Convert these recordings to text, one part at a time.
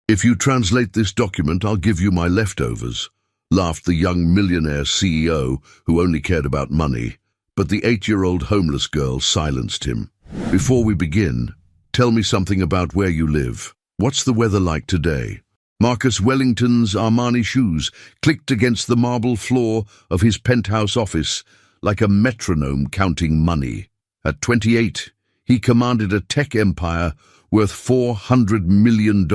"If you translate this document, I'll give you my leftovers," laughed the young millionaire CEO who only cared about money. But the 8-year-old homeless girl silenced him. "Before we begin, tell me something about where you live. What's the weather like today?" Marcus Wellington's Armani shoes clicked against the marble floor of his penthouse office like a metronome counting money. At 28, he commanded a tech empire worth $400 million,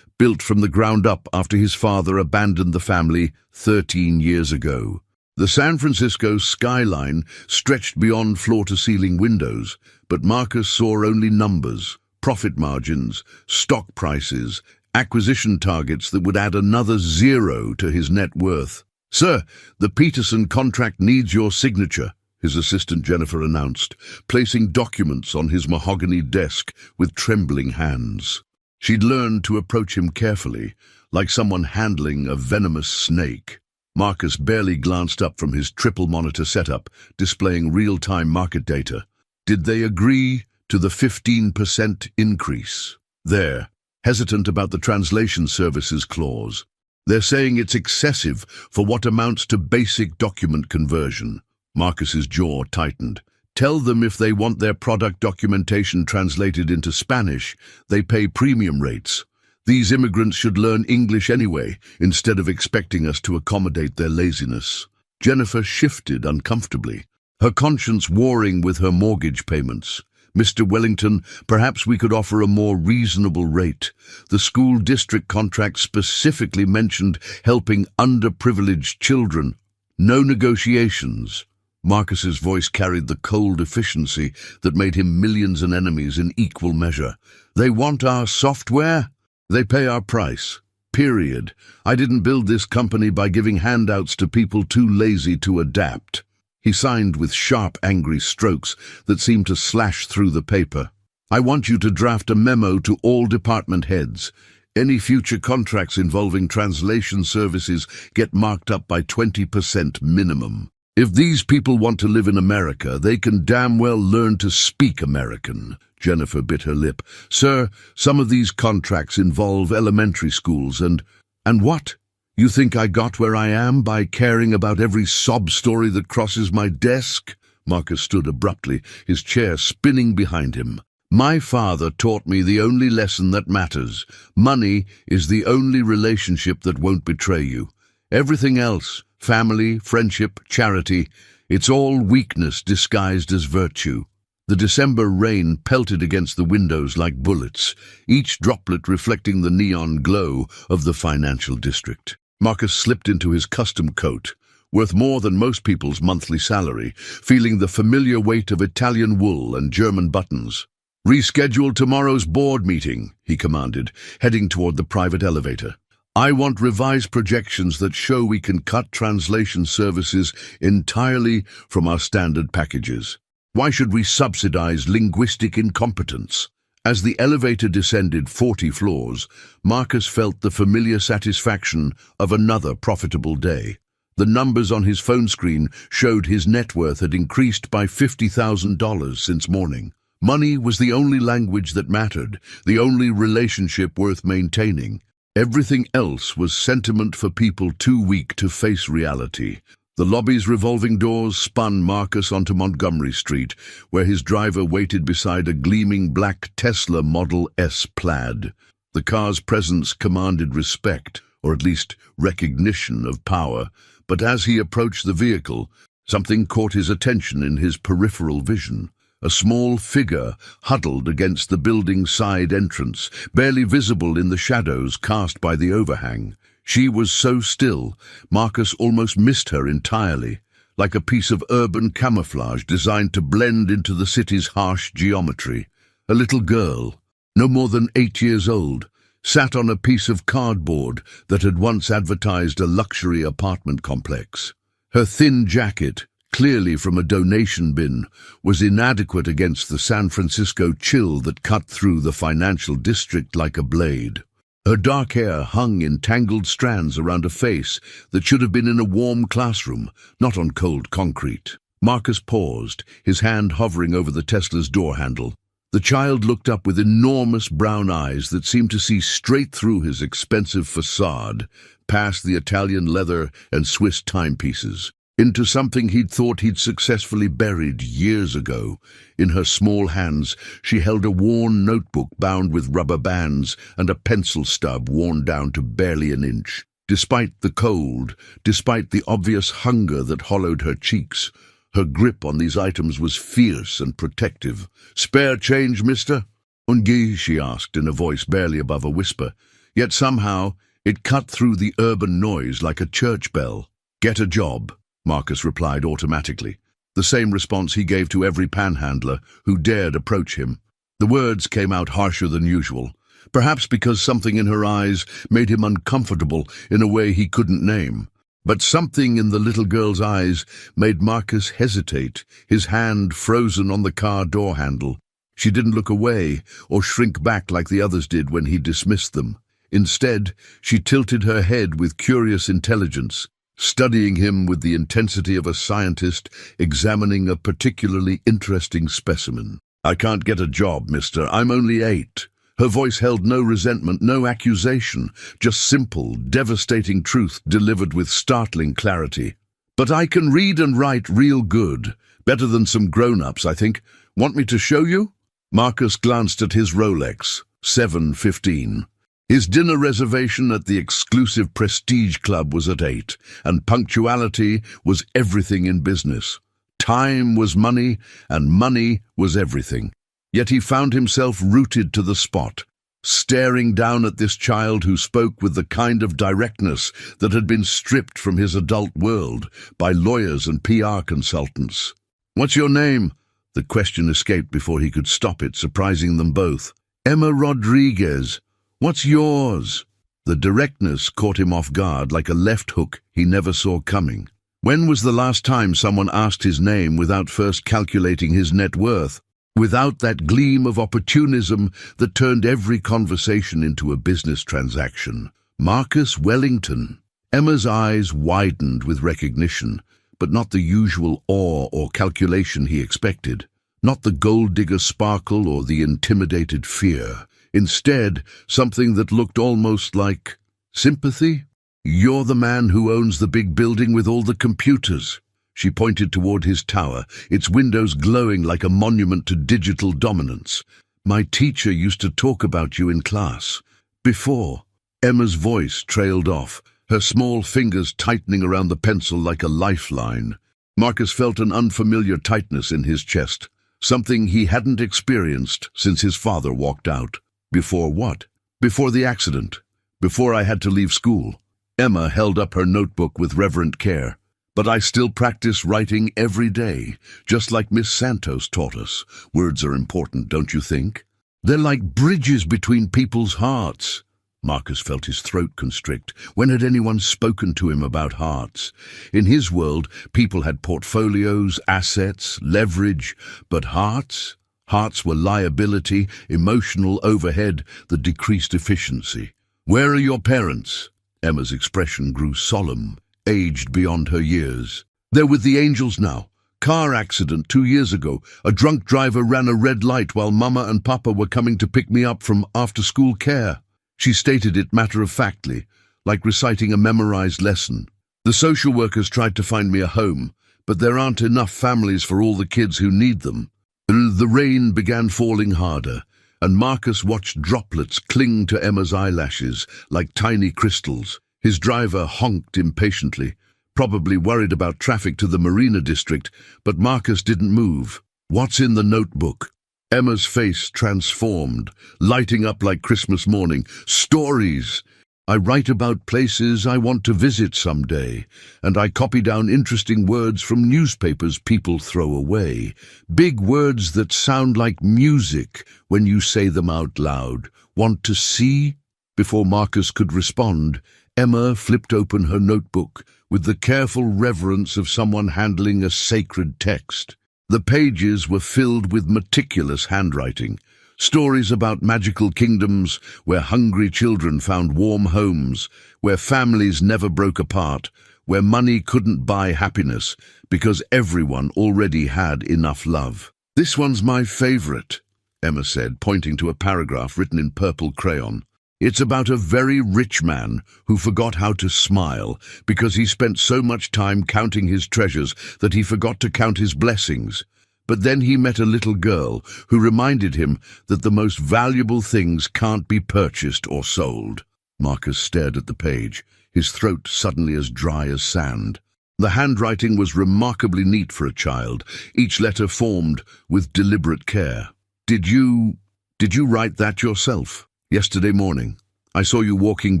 built from the ground up after his father abandoned the family 13 years ago. The San Francisco skyline stretched beyond floor-to-ceiling windows, but Marcus saw only numbers, profit margins, stock prices, acquisition targets that would add another zero to his net worth. "Sir, the Peterson contract needs your signature," his assistant Jennifer announced, placing documents on his mahogany desk with trembling hands. She'd learned to approach him carefully, like someone handling a venomous snake. Marcus barely glanced up from his triple-monitor setup, displaying real-time market data. Did they agree to the 15% increase? There, hesitant about the translation services clause. "They're saying it's excessive for what amounts to basic document conversion." Marcus's jaw tightened. "Tell them if they want their product documentation translated into Spanish, they pay premium rates. These immigrants should learn English anyway, instead of expecting us to accommodate their laziness." Jennifer shifted uncomfortably, her conscience warring with her mortgage payments. "Mr. Wellington, perhaps we could offer a more reasonable rate. The school district contract specifically mentioned helping underprivileged children." "No negotiations." Marcus's voice carried the cold efficiency that made him millions and enemies in equal measure. "They want our software? They pay our price. Period. I didn't build this company by giving handouts to people too lazy to adapt." He signed with sharp, angry strokes that seemed to slash through the paper. "I want you to draft a memo to all department heads. Any future contracts involving translation services get marked up by 20% minimum. If these people want to live in America, they can damn well learn to speak American." Jennifer bit her lip. "Sir, some of these contracts involve elementary schools and what? You think I got where I am by caring about every sob story that crosses my desk?" Marcus stood abruptly, his chair spinning behind him. "My father taught me the only lesson that matters. Money is the only relationship that won't betray you. Everything else, family, friendship, charity, it's all weakness disguised as virtue." The December rain pelted against the windows like bullets, each droplet reflecting the neon glow of the financial district. Marcus slipped into his custom coat, worth more than most people's monthly salary, feeling the familiar weight of Italian wool and German buttons. "Reschedule tomorrow's board meeting," he commanded, heading toward the private elevator. "I want revised projections that show we can cut translation services entirely from our standard packages. Why should we subsidize linguistic incompetence?" As the elevator descended 40 floors, Marcus felt the familiar satisfaction of another profitable day. The numbers on his phone screen showed his net worth had increased by $50,000 since morning. Money was the only language that mattered, the only relationship worth maintaining. Everything else was sentiment for people too weak to face reality. The lobby's revolving doors spun Marcus onto Montgomery Street, where his driver waited beside a gleaming black Tesla Model S Plaid. The car's presence commanded respect, or at least recognition of power, but as he approached the vehicle, something caught his attention in his peripheral vision. A small figure huddled against the building's side entrance, barely visible in the shadows cast by the overhang. She was so still, Marcus almost missed her entirely, like a piece of urban camouflage designed to blend into the city's harsh geometry. A little girl, no more than 8 years old, sat on a piece of cardboard that had once advertised a luxury apartment complex. Her thin jacket, clearly from a donation bin, was inadequate against the San Francisco chill that cut through the financial district like a blade. Her dark hair hung in tangled strands around a face that should have been in a warm classroom, not on cold concrete. Marcus paused, his hand hovering over the Tesla's door handle. The child looked up with enormous brown eyes that seemed to see straight through his expensive facade, past the Italian leather and Swiss timepieces, into something he'd thought he'd successfully buried years ago. In her small hands, she held a worn notebook bound with rubber bands and a pencil stub worn down to barely an inch. Despite the cold, despite the obvious hunger that hollowed her cheeks, her grip on these items was fierce and protective. "Spare change, mister?" "Ungi?" she asked in a voice barely above a whisper, yet somehow it cut through the urban noise like a church bell. "Get a job," Marcus replied automatically, the same response he gave to every panhandler who dared approach him. The words came out harsher than usual, perhaps because something in her eyes made him uncomfortable in a way he couldn't name. But something in the little girl's eyes made Marcus hesitate, his hand frozen on the car door handle. She didn't look away or shrink back like the others did when he dismissed them. Instead, she tilted her head with curious intelligence, studying him with the intensity of a scientist examining a particularly interesting specimen. "I can't get a job, mister. I'm only 8. Her voice held no resentment, no accusation, just simple, devastating truth delivered with startling clarity. "But I can read and write real good. Better than some grown-ups, I think. Want me to show you?" Marcus glanced at his Rolex, 7:15. His dinner reservation at the exclusive Prestige Club was at 8, and punctuality was everything in business. Time was money, and money was everything. Yet he found himself rooted to the spot, staring down at this child who spoke with the kind of directness that had been stripped from his adult world by lawyers and PR consultants. "What's your name?" The question escaped before he could stop it, surprising them both. "Emma Rodriguez. What's yours?" The directness caught him off guard like a left hook he never saw coming. When was the last time someone asked his name without first calculating his net worth? Without that gleam of opportunism that turned every conversation into a business transaction. Marcus Wellington. Emma's eyes widened with recognition, but not the usual awe or calculation he expected. Not the gold-digger sparkle or the intimidated fear. Instead, something that looked almost like sympathy. "You're the man who owns the big building with all the computers." She pointed toward his tower, its windows glowing like a monument to digital dominance. "My teacher used to talk about you in class. Before." Emma's voice trailed off, her small fingers tightening around the pencil like a lifeline. Marcus felt an unfamiliar tightness in his chest, something he hadn't experienced since his father walked out. "Before what?" "Before the accident. Before I had to leave school." Emma held up her notebook with reverent care. "But I still practice writing every day, just like Miss Santos taught us. Words are important, don't you think? They're like bridges between people's hearts." Marcus felt his throat constrict. When had anyone spoken to him about hearts? In his world, people had portfolios, assets, leverage, but hearts? Hearts were liability, emotional overhead that decreased efficiency. "Where are your parents?" Emma's expression grew solemn, aged beyond her years. "They're with the Angels now. Car accident 2 years ago. A drunk driver ran a red light while Mama and Papa were coming to pick me up from after-school care." She stated it matter-of-factly, like reciting a memorized lesson. "The social workers tried to find me a home, but there aren't enough families for all the kids who need them." The rain began falling harder, and Marcus watched droplets cling to Emma's eyelashes like tiny crystals. His driver honked impatiently, probably worried about traffic to the Marina District, but Marcus didn't move. "What's in the notebook?" Emma's face transformed, lighting up like Christmas morning. "Stories. I write about places I want to visit someday, and I copy down interesting words from newspapers people throw away. Big words that sound like music when you say them out loud. Want to see?" Before Marcus could respond, Emma flipped open her notebook with the careful reverence of someone handling a sacred text. The pages were filled with meticulous handwriting. Stories about magical kingdoms where hungry children found warm homes, where families never broke apart, where money couldn't buy happiness because everyone already had enough love. "This one's my favorite." Emma said, pointing to a paragraph written in purple crayon. It's about a very rich man who forgot how to smile because he spent so much time counting his treasures that he forgot to count his blessings. But then he met a little girl who reminded him that the most valuable things can't be purchased or sold. Marcus stared at the page, his throat suddenly as dry as sand. The handwriting was remarkably neat for a child, each letter formed with deliberate care. Did you write that yourself? Yesterday morning, I saw you walking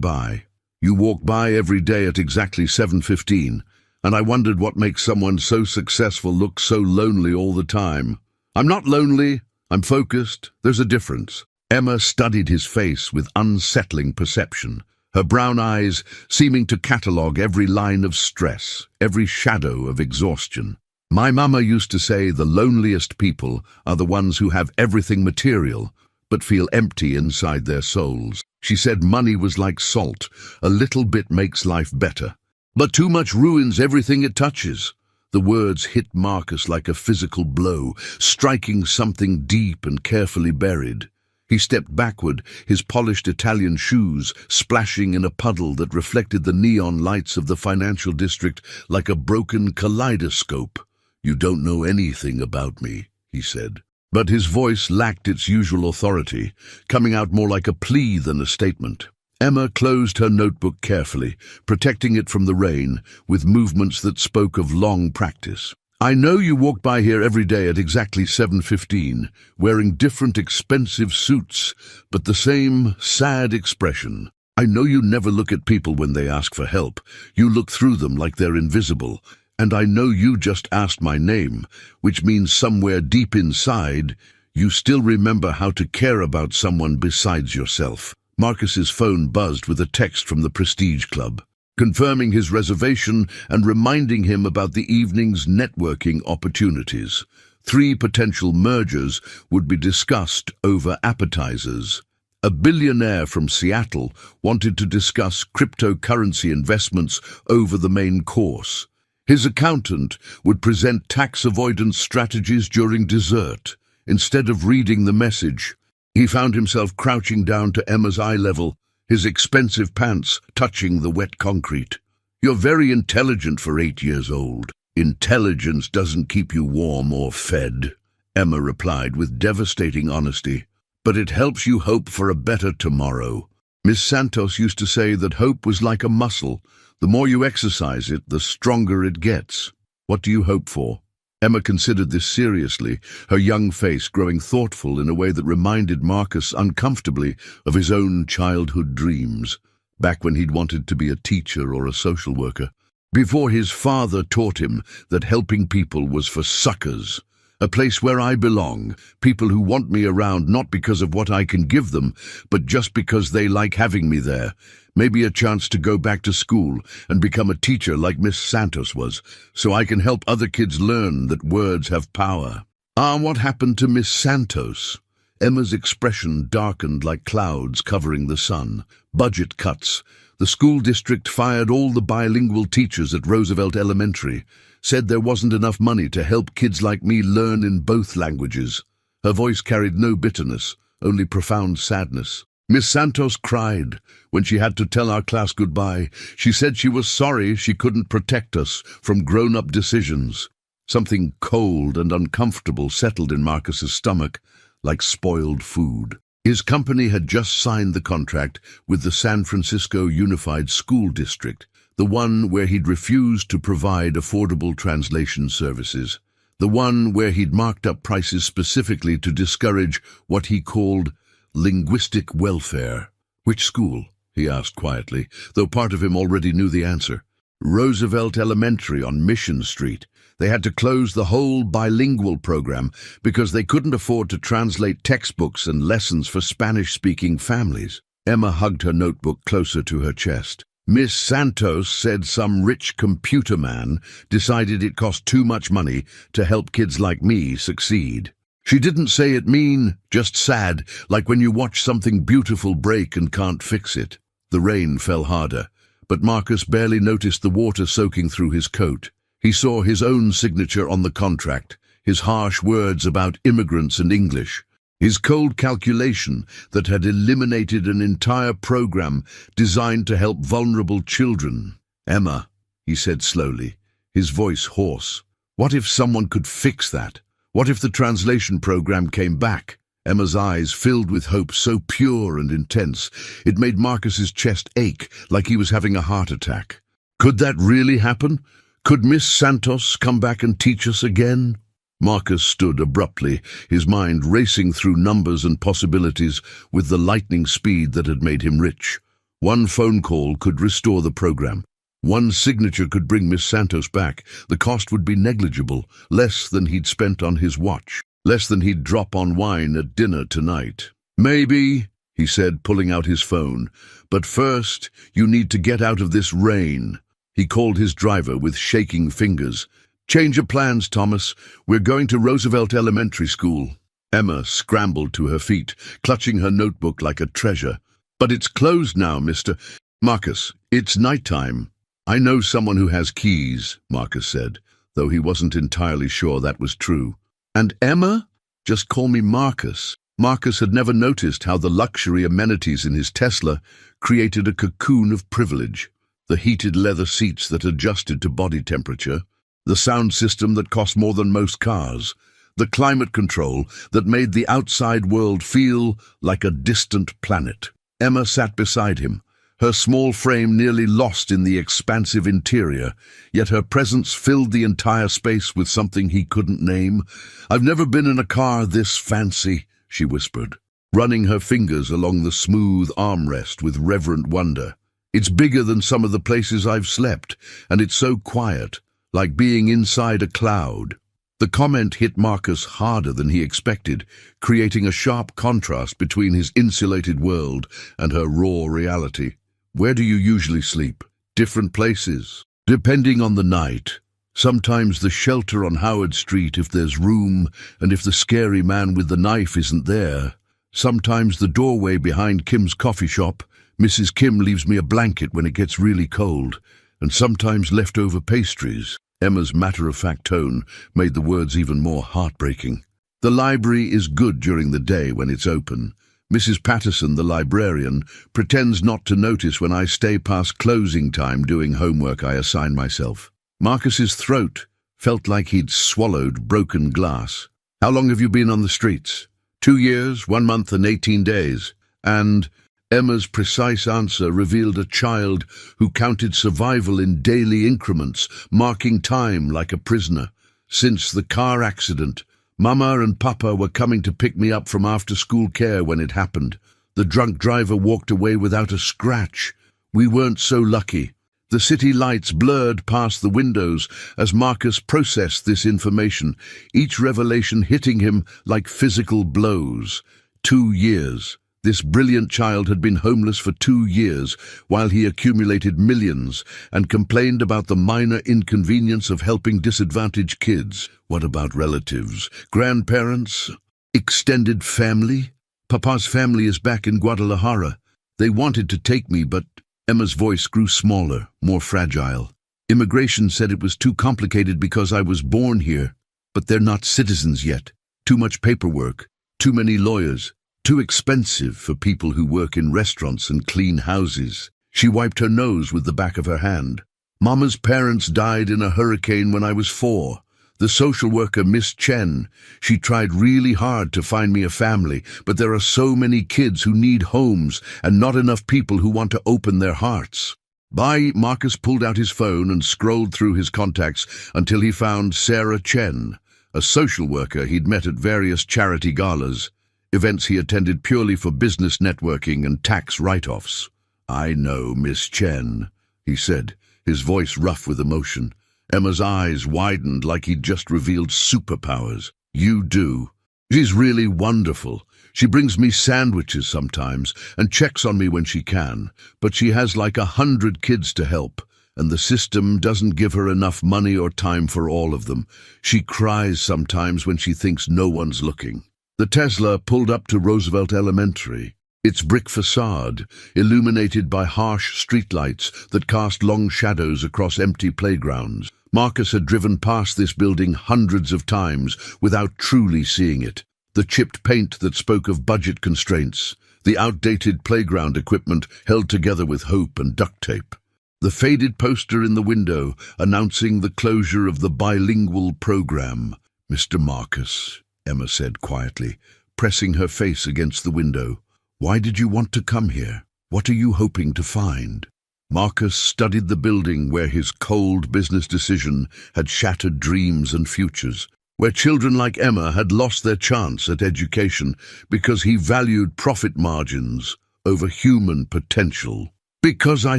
by. You walk by every day at exactly 7:15, and I wondered what makes someone so successful look so lonely all the time. I'm not lonely, I'm focused, there's a difference. Emma studied his face with unsettling perception, her brown eyes seeming to catalogue every line of stress, every shadow of exhaustion. My mama used to say the loneliest people are the ones who have everything material, but feel empty inside their souls. She said money was like salt, a little bit makes life better. But too much ruins everything it touches. The words hit Marcus like a physical blow, striking something deep and carefully buried. He stepped backward, his polished Italian shoes splashing in a puddle that reflected the neon lights of the financial district like a broken kaleidoscope. You don't know anything about me, he said. But his voice lacked its usual authority, coming out more like a plea than a statement. Emma closed her notebook carefully, protecting it from the rain, with movements that spoke of long practice. I know you walk by here every day at exactly 7:15, wearing different expensive suits, but the same sad expression. I know you never look at people when they ask for help. You look through them like they're invisible. And I know you just asked my name, which means somewhere deep inside, you still remember how to care about someone besides yourself. Marcus's phone buzzed with a text from the Prestige Club, confirming his reservation and reminding him about the evening's networking opportunities. 3 potential mergers would be discussed over appetizers. A billionaire from Seattle wanted to discuss cryptocurrency investments over the main course. His accountant would present tax avoidance strategies during dessert. Instead of reading the message, he found himself crouching down to Emma's eye level, his expensive pants touching the wet concrete. You're very intelligent for 8 years old. Intelligence doesn't keep you warm or fed, Emma replied with devastating honesty. But it helps you hope for a better tomorrow. Miss Santos used to say that hope was like a muscle. The more you exercise it, the stronger it gets. What do you hope for? Emma considered this seriously, her young face growing thoughtful in a way that reminded Marcus uncomfortably of his own childhood dreams, back when he'd wanted to be a teacher or a social worker, before his father taught him that helping people was for suckers. A place where I belong, people who want me around not because of what I can give them, but just because they like having me there. Maybe a chance to go back to school and become a teacher like Miss Santos was, so I can help other kids learn that words have power. What happened to Miss Santos? Emma's expression darkened like clouds covering the sun. Budget cuts. The school district fired all the bilingual teachers at Roosevelt Elementary, said there wasn't enough money to help kids like me learn in both languages. Her voice carried no bitterness, only profound sadness. Miss Santos cried when she had to tell our class goodbye. She said she was sorry she couldn't protect us from grown-up decisions. Something cold and uncomfortable settled in Marcus's stomach, like spoiled food. His company had just signed the contract with the San Francisco Unified School District, the one where he'd refused to provide affordable translation services, the one where he'd marked up prices specifically to discourage what he called linguistic welfare. Which school? He asked quietly, though part of him already knew the answer. Roosevelt Elementary on Mission Street. They had to close the whole bilingual program because they couldn't afford to translate textbooks and lessons for Spanish-speaking families. Emma hugged her notebook closer to her chest. Miss Santos said some rich computer man decided it cost too much money to help kids like me succeed. She didn't say it mean, just sad, like when you watch something beautiful break and can't fix it. The rain fell harder, but Marcus barely noticed the water soaking through his coat. He saw his own signature on the contract, his harsh words about immigrants and English. His cold calculation that had eliminated an entire program designed to help vulnerable children. "Emma," he said slowly, his voice hoarse, "what if someone could fix that? What if the translation program came back?" Emma's eyes filled with hope so pure and intense, it made Marcus's chest ache like he was having a heart attack. Could that really happen? Could Miss Santos come back and teach us again? Marcus stood abruptly, his mind racing through numbers and possibilities with the lightning speed that had made him rich. One phone call could restore the program. One signature could bring Miss Santos back. The cost would be negligible, less than he'd spent on his watch, less than he'd drop on wine at dinner tonight. "Maybe," he said, pulling out his phone, "but first you need to get out of this rain." He called his driver with shaking fingers. "Change of plans, Thomas. We're going to Roosevelt Elementary School." Emma scrambled to her feet, clutching her notebook like a treasure. "But it's closed now, Mr. Marcus. It's nighttime." "I know someone who has keys," Marcus said, though he wasn't entirely sure that was true. "And Emma? Just call me Marcus." Marcus had never noticed how the luxury amenities in his Tesla created a cocoon of privilege. The heated leather seats that adjusted to body temperature, the sound system that cost more than most cars, the climate control that made the outside world feel like a distant planet. Emma sat beside him, her small frame nearly lost in the expansive interior, yet her presence filled the entire space with something he couldn't name. "I've never been in a car this fancy," she whispered, running her fingers along the smooth armrest with reverent wonder. "It's bigger than some of the places I've slept, and it's so quiet, like being inside a cloud." The comment hit Marcus harder than he expected, creating a sharp contrast between his insulated world and her raw reality. "Where do you usually sleep?" "Different places, depending on the night. Sometimes the shelter on Howard Street if there's room, and if the scary man with the knife isn't there. Sometimes the doorway behind Kim's coffee shop. Mrs. Kim leaves me a blanket when it gets really cold, and sometimes leftover pastries." Emma's matter-of-fact tone made the words even more heartbreaking. "The library is good during the day when it's open. Mrs. Patterson, the librarian, pretends not to notice when I stay past closing time doing homework I assign myself." Marcus's throat felt like he'd swallowed broken glass. "How long have you been on the streets?" 2 years, 1 month and 18 days. And Emma's precise answer revealed a child who counted survival in daily increments, marking time like a prisoner. "Since the car accident, Mama and Papa were coming to pick me up from after-school care when it happened. The drunk driver walked away without a scratch. We weren't so lucky." The city lights blurred past the windows as Marcus processed this information, each revelation hitting him like physical blows. 2 years. This brilliant child had been homeless for 2 years while he accumulated millions and complained about the minor inconvenience of helping disadvantaged kids. What about relatives? Grandparents? Extended family? Papa's family is back in Guadalajara. They wanted to take me, but Emma's voice grew smaller, more fragile. Immigration said it was too complicated because I was born here, but they're not citizens yet. Too much paperwork, too many lawyers. Too expensive for people who work in restaurants and clean houses. She wiped her nose with the back of her hand. Mama's parents died in a hurricane when I was 4. The social worker, Miss Chen, she tried really hard to find me a family, but there are so many kids who need homes and not enough people who want to open their hearts. Marcus pulled out his phone and scrolled through his contacts until he found Sarah Chen, a social worker he'd met at various charity galas. Events he attended purely for business networking and tax write-offs. "I know Miss Chen," he said, his voice rough with emotion. Emma's eyes widened like he'd just revealed superpowers. "You do. She's really wonderful. She brings me sandwiches sometimes and checks on me when she can, but she has like 100 kids to help, and the system doesn't give her enough money or time for all of them. She cries sometimes when she thinks no one's looking." The Tesla pulled up to Roosevelt Elementary, its brick facade illuminated by harsh streetlights that cast long shadows across empty playgrounds. Marcus had driven past this building hundreds of times without truly seeing it. the chipped paint that spoke of budget constraints, the outdated playground equipment held together with hope and duct tape. The faded poster in the window announcing the closure of the bilingual program. "Mr. Marcus," Emma said quietly, pressing her face against the window. "Why did you want to come here? What are you hoping to find?" Marcus studied the building where his cold business decision had shattered dreams and futures, where children like Emma had lost their chance at education because he valued profit margins over human potential. "Because I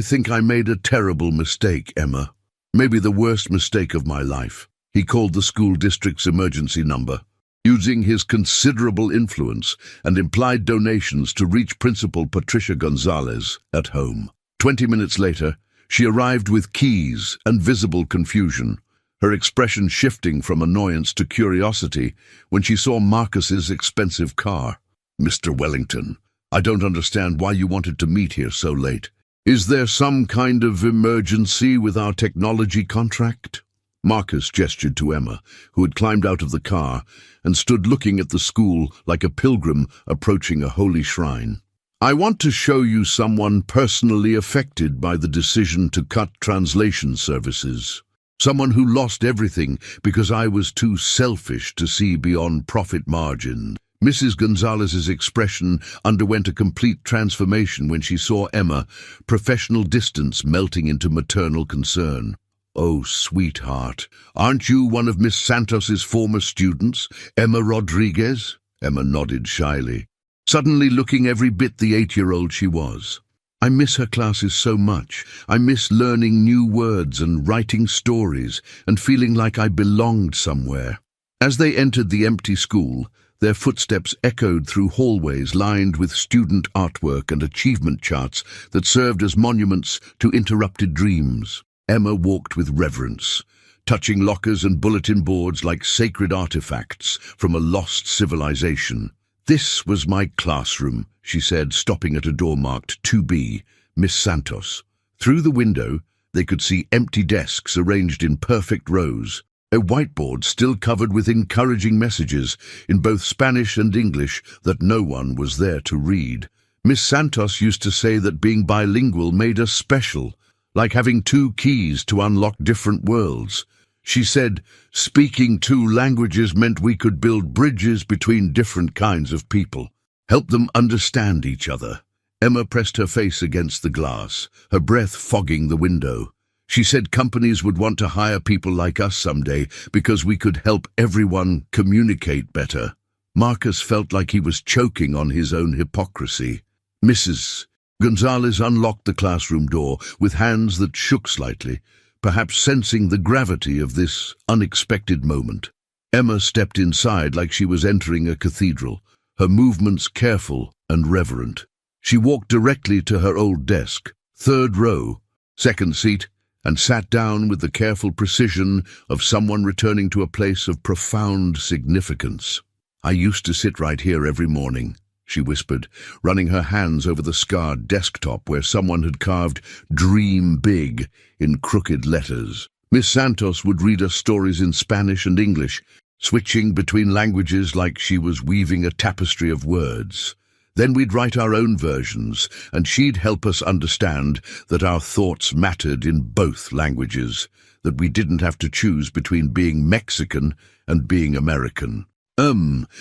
think I made a terrible mistake, Emma. Maybe the worst mistake of my life." He called the school district's emergency number, using his considerable influence and implied donations to reach Principal Patricia Gonzalez at home. 20 minutes later, she arrived with keys and visible confusion, her expression shifting from annoyance to curiosity when she saw Marcus's expensive car. "Mr. Wellington, I don't understand why you wanted to meet here so late. Is there some kind of emergency with our technology contract?" Marcus gestured to Emma, who had climbed out of the car and stood looking at the school like a pilgrim approaching a holy shrine. "I want to show you someone personally affected by the decision to cut translation services. Someone who lost everything because I was too selfish to see beyond profit margin." Mrs. Gonzalez's expression underwent a complete transformation when she saw Emma, professional distance melting into maternal concern. "Oh, sweetheart, aren't you one of Miss Santos's former students, Emma Rodriguez?" Emma nodded shyly, suddenly looking every bit the 8-year-old she was. "I miss her classes so much. I miss learning new words and writing stories and feeling like I belonged somewhere." As they entered the empty school, their footsteps echoed through hallways lined with student artwork and achievement charts that served as monuments to interrupted dreams. Emma walked with reverence, touching lockers and bulletin boards like sacred artifacts from a lost civilization. "This was my classroom," she said, stopping at a door marked 2B, Miss Santos. Through the window, they could see empty desks arranged in perfect rows, a whiteboard still covered with encouraging messages in both Spanish and English that no one was there to read. Miss Santos used to say that being bilingual made us special, like having 2 keys to unlock different worlds. She said speaking 2 languages meant we could build bridges between different kinds of people, help them understand each other. Emma pressed her face against the glass, her breath fogging the window. She said companies would want to hire people like us someday because we could help everyone communicate better. Marcus felt like he was choking on his own hypocrisy. Mrs. Gonzalez unlocked the classroom door with hands that shook slightly, perhaps sensing the gravity of this unexpected moment. Emma stepped inside like she was entering a cathedral, her movements careful and reverent. She walked directly to her old desk, 3rd row, 2nd seat, and sat down with the careful precision of someone returning to a place of profound significance. "I used to sit right here every morning," she whispered, running her hands over the scarred desktop where someone had carved "Dream Big" in crooked letters. Miss Santos would read us stories in Spanish and English, switching between languages like she was weaving a tapestry of words. Then we'd write our own versions, and she'd help us understand that our thoughts mattered in both languages, that we didn't have to choose between being Mexican and being American.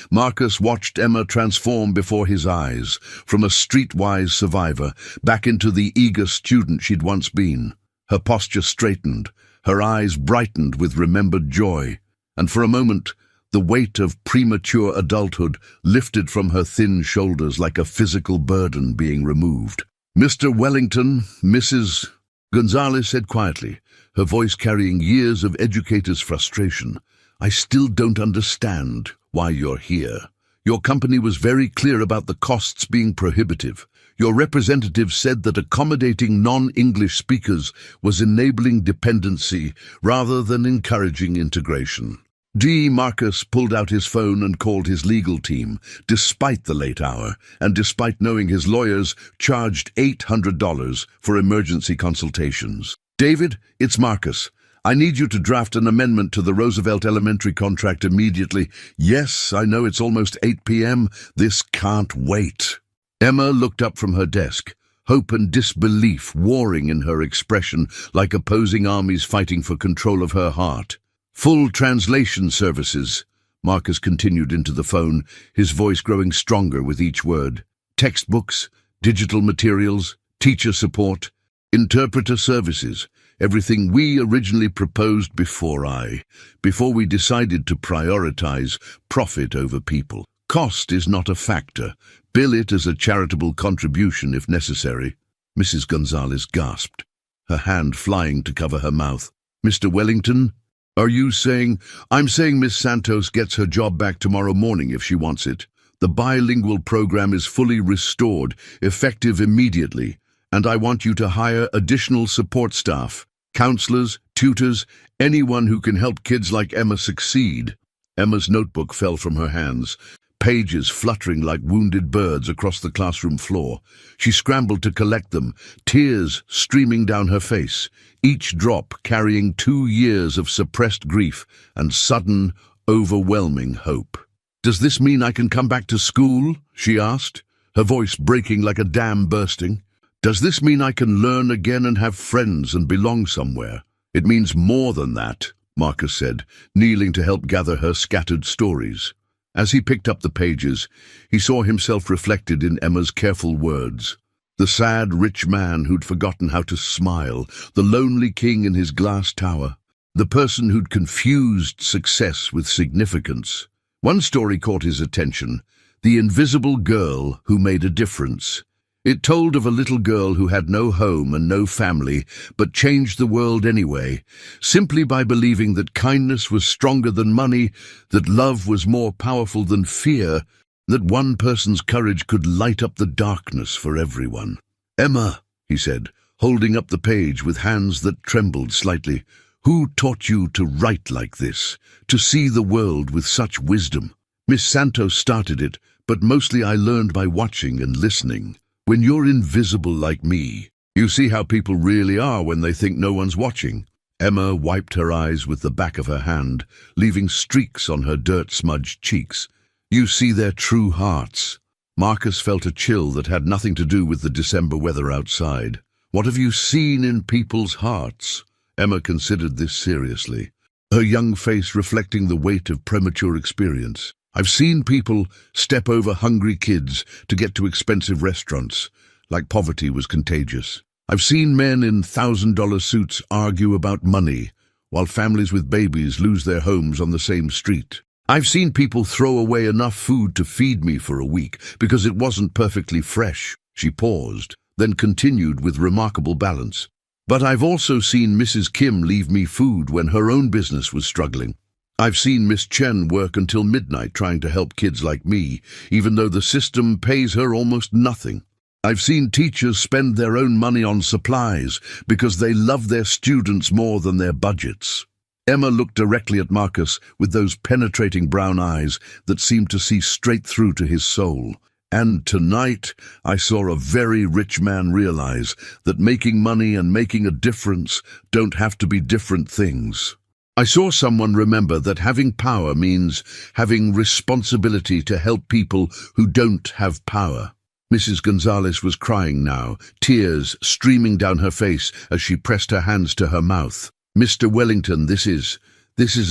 Marcus watched Emma transform before his eyes, from a streetwise survivor back into the eager student she'd once been. Her posture straightened, her eyes brightened with remembered joy, and for a moment, the weight of premature adulthood lifted from her thin shoulders like a physical burden being removed. "Mr. Wellington," Mrs. Gonzalez said quietly, her voice carrying years of educator's frustration, "I still don't understand why you're here. Your company was very clear about the costs being prohibitive. Your representative said that accommodating non-English speakers was enabling dependency rather than encouraging integration." Marcus pulled out his phone and called his legal team, despite the late hour, and despite knowing his lawyers charged $800 for emergency consultations. "David, it's Marcus. I need you to draft an amendment to the Roosevelt Elementary contract immediately. Yes, I know it's almost 8 p.m. This can't wait. Emma looked up from her desk, hope and disbelief warring in her expression like opposing armies fighting for control of her heart. Full translation services, Marcus continued into the phone, his voice growing stronger with each word. Textbooks, digital materials, teacher support, interpreter services, everything we originally proposed before we decided to prioritize profit over people. Cost is not a factor. Bill it as a charitable contribution if necessary. Mrs. Gonzalez gasped, her hand flying to cover her mouth. Mr. Wellington, are you saying? I'm saying Miss Santos gets her job back tomorrow morning if she wants it. The bilingual program is fully restored, effective immediately, and I want you to hire additional support staff, counselors, tutors, anyone who can help kids like Emma succeed. Emma's notebook fell from her hands, pages fluttering like wounded birds across the classroom floor. She scrambled to collect them, tears streaming down her face, each drop carrying 2 years of suppressed grief and sudden, overwhelming hope. Does this mean I can come back to school? She asked, her voice breaking like a dam bursting. Does this mean I can learn again and have friends and belong somewhere? It means more than that, Marcus said, kneeling to help gather her scattered stories. As he picked up the pages, he saw himself reflected in Emma's careful words. The sad, rich man who'd forgotten how to smile, the lonely king in his glass tower, the person who'd confused success with significance. One story caught his attention, The Invisible Girl Who Made a Difference. It told of a little girl who had no home and no family, but changed the world anyway, simply by believing that kindness was stronger than money, that love was more powerful than fear, that one person's courage could light up the darkness for everyone. Emma, he said, holding up the page with hands that trembled slightly, who taught you to write like this, to see the world with such wisdom? Miss Santos started it, but mostly I learned by watching and listening. When you're invisible like me, you see how people really are when they think no one's watching. Emma wiped her eyes with the back of her hand, leaving streaks on her dirt-smudged cheeks. You see their true hearts. Marcus felt a chill that had nothing to do with the December weather outside. What have you seen in people's hearts? Emma considered this seriously, her young face reflecting the weight of premature experience. I've seen people step over hungry kids to get to expensive restaurants, like poverty was contagious. I've seen men in $1,000 suits argue about money, while families with babies lose their homes on the same street. I've seen people throw away enough food to feed me for a week because it wasn't perfectly fresh. She paused, then continued with remarkable balance. But I've also seen Mrs. Kim leave me food when her own business was struggling. I've seen Miss Chen work until midnight trying to help kids like me, even though the system pays her almost nothing. I've seen teachers spend their own money on supplies because they love their students more than their budgets. Emma looked directly at Marcus with those penetrating brown eyes that seemed to see straight through to his soul. And tonight, I saw a very rich man realize that making money and making a difference don't have to be different things. I saw someone remember that having power means having responsibility to help people who don't have power. Mrs. Gonzalez was crying now, tears streaming down her face as she pressed her hands to her mouth. Mr. Wellington, this is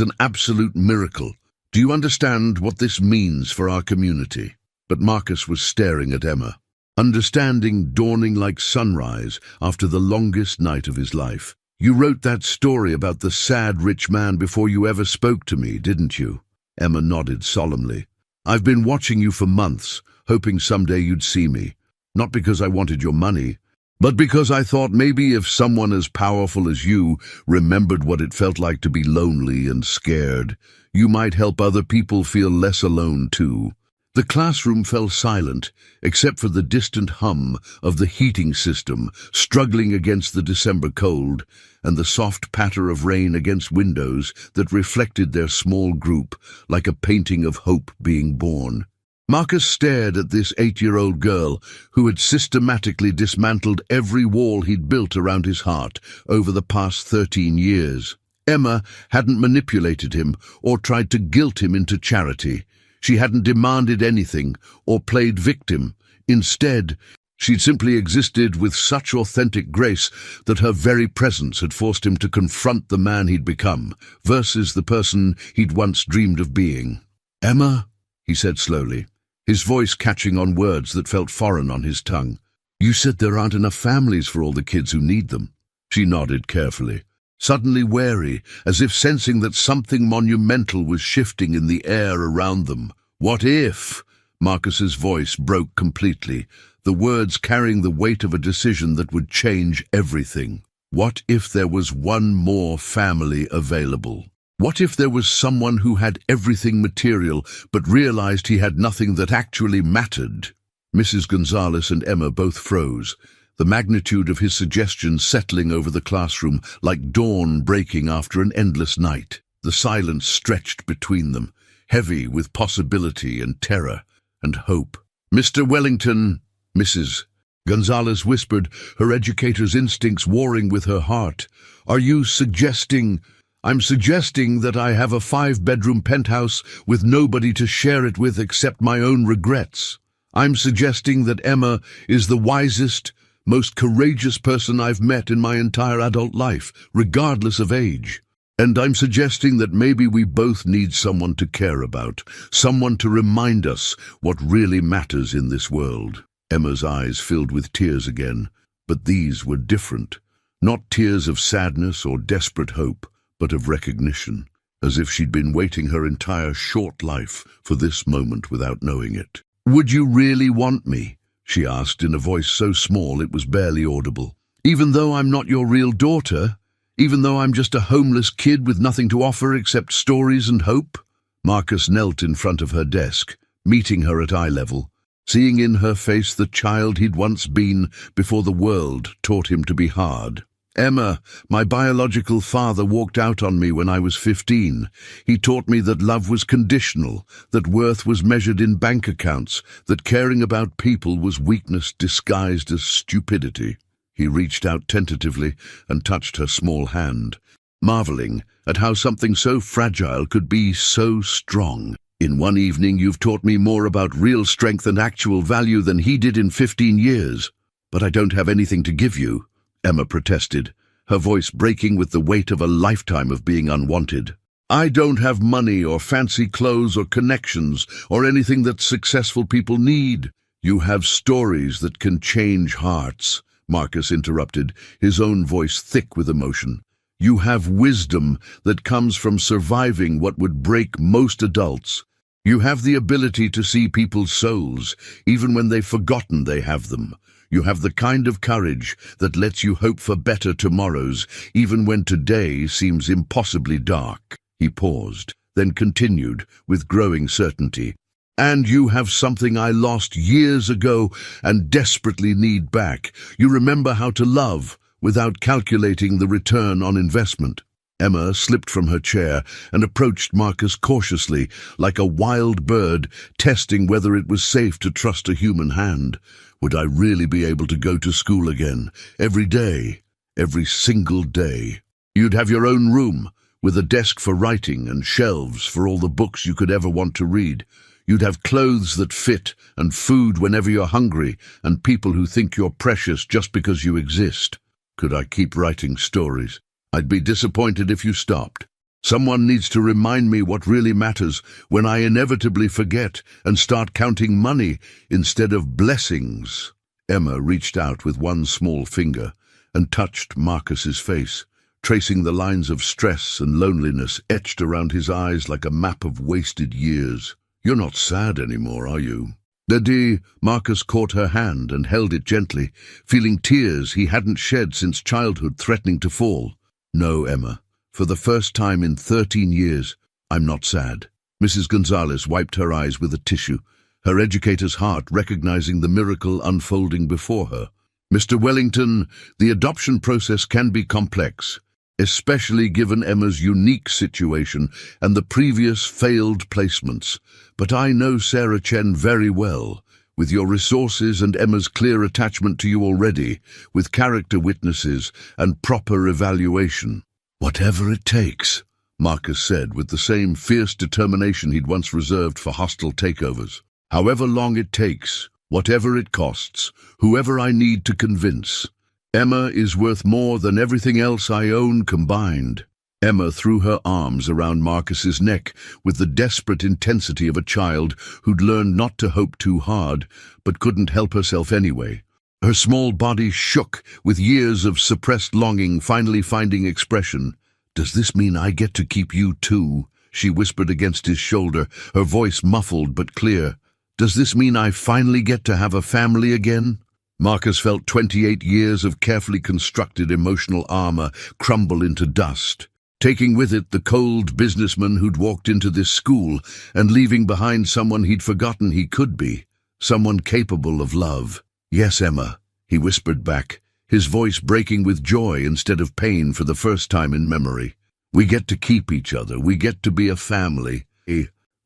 an absolute miracle. Do you understand what this means for our community? But Marcus was staring at Emma, understanding dawning like sunrise after the longest night of his life. You wrote that story about the sad rich man before you ever spoke to me, didn't you? Emma nodded solemnly. I've been watching you for months, hoping someday you'd see me. Not because I wanted your money, but because I thought maybe if someone as powerful as you remembered what it felt like to be lonely and scared, you might help other people feel less alone too. The classroom fell silent, except for the distant hum of the heating system struggling against the December cold, and the soft patter of rain against windows that reflected their small group like a painting of hope being born. Marcus stared at this 8-year-old girl who had systematically dismantled every wall he'd built around his heart over the past 13 years. Emma hadn't manipulated him or tried to guilt him into charity. She hadn't demanded anything or played victim. Instead, she'd simply existed with such authentic grace that her very presence had forced him to confront the man he'd become versus the person he'd once dreamed of being. "Emma," he said slowly, his voice catching on words that felt foreign on his tongue. "You said there aren't enough families for all the kids who need them." She nodded carefully, suddenly wary, as if sensing that something monumental was shifting in the air around them. "What if?" Marcus's voice broke completely, the words carrying the weight of a decision that would change everything. What if there was one more family available? What if there was someone who had everything material but realized he had nothing that actually mattered? Mrs. Gonzalez and Emma both froze, the magnitude of his suggestion settling over the classroom like dawn breaking after an endless night. The silence stretched between them, heavy with possibility and terror and hope. "Mr. Wellington," Mrs. Gonzalez whispered, her educator's instincts warring with her heart, "are you suggesting—" "I'm suggesting that I have a 5-bedroom penthouse with nobody to share it with except my own regrets. I'm suggesting that Emma is the wisest, most courageous person I've met in my entire adult life, regardless of age. And I'm suggesting that maybe we both need someone to care about, someone to remind us what really matters in this world." Emma's eyes filled with tears again, but these were different. Not tears of sadness or desperate hope, but of recognition, as if she'd been waiting her entire short life for this moment without knowing it. "Would you really want me?" she asked in a voice so small it was barely audible. "Even though I'm not your real daughter? Even though I'm just a homeless kid with nothing to offer except stories and hope?" Marcus knelt in front of her desk, meeting her at eye level, seeing in her face the child he'd once been before the world taught him to be hard. "Emma, my biological father walked out on me when I was 15. He taught me that love was conditional, that worth was measured in bank accounts, that caring about people was weakness disguised as stupidity." He reached out tentatively and touched her small hand, marveling at how something so fragile could be so strong. "In one evening you've taught me more about real strength and actual value than he did in 15 years. But I don't have anything to give you," Emma protested, her voice breaking with the weight of a lifetime of being unwanted. "I don't have money or fancy clothes or connections or anything that successful people need." "You have stories that can change hearts," Marcus interrupted, his own voice thick with emotion. "You have wisdom that comes from surviving what would break most adults. You have the ability to see people's souls, even when they've forgotten they have them. You have the kind of courage that lets you hope for better tomorrows, even when today seems impossibly dark." He paused, then continued with growing certainty. "And you have something I lost years ago and desperately need back. You remember how to love without calculating the return on investment." Emma slipped from her chair and approached Marcus cautiously, like a wild bird, testing whether it was safe to trust a human hand. "Would I really be able to go to school again, every day, every single day? You'd have your own room, with a desk for writing and shelves for all the books you could ever want to read. You'd have clothes that fit and food whenever you're hungry and people who think you're precious just because you exist. Could I keep writing stories? I'd be disappointed if you stopped. Someone needs to remind me what really matters when I inevitably forget and start counting money instead of blessings." Emma reached out with one small finger and touched Marcus's face, tracing the lines of stress and loneliness etched around his eyes like a map of wasted years. "You're not sad anymore, are you?" "Daddy," Marcus caught her hand and held it gently, feeling tears he hadn't shed since childhood threatening to fall. "No, Emma. For the first time in 13 years, I'm not sad." Mrs. Gonzalez wiped her eyes with a tissue, her educator's heart recognizing the miracle unfolding before her. "Mr. Wellington, the adoption process can be complex, especially given Emma's unique situation and the previous failed placements. But I know Sarah Chen very well. With your resources and Emma's clear attachment to you already, with character witnesses and proper evaluation, "Whatever it takes," Marcus said with the same fierce determination he'd once reserved for hostile takeovers. "However long it takes, whatever it costs, whoever I need to convince. Emma is worth more than everything else I own combined." Emma threw her arms around Marcus's neck with the desperate intensity of a child who'd learned not to hope too hard, but couldn't help herself anyway. Her small body shook with years of suppressed longing finally finding expression. "Does this mean I get to keep you too?" she whispered against his shoulder, her voice muffled but clear. "Does this mean I finally get to have a family again?" Marcus felt 28 years of carefully constructed emotional armor crumble into dust, taking with it the cold businessman who'd walked into this school and leaving behind someone he'd forgotten he could be, someone capable of love. "Yes, Emma," he whispered back, his voice breaking with joy instead of pain for the first time in memory. "We get to keep each other. We get to be a family."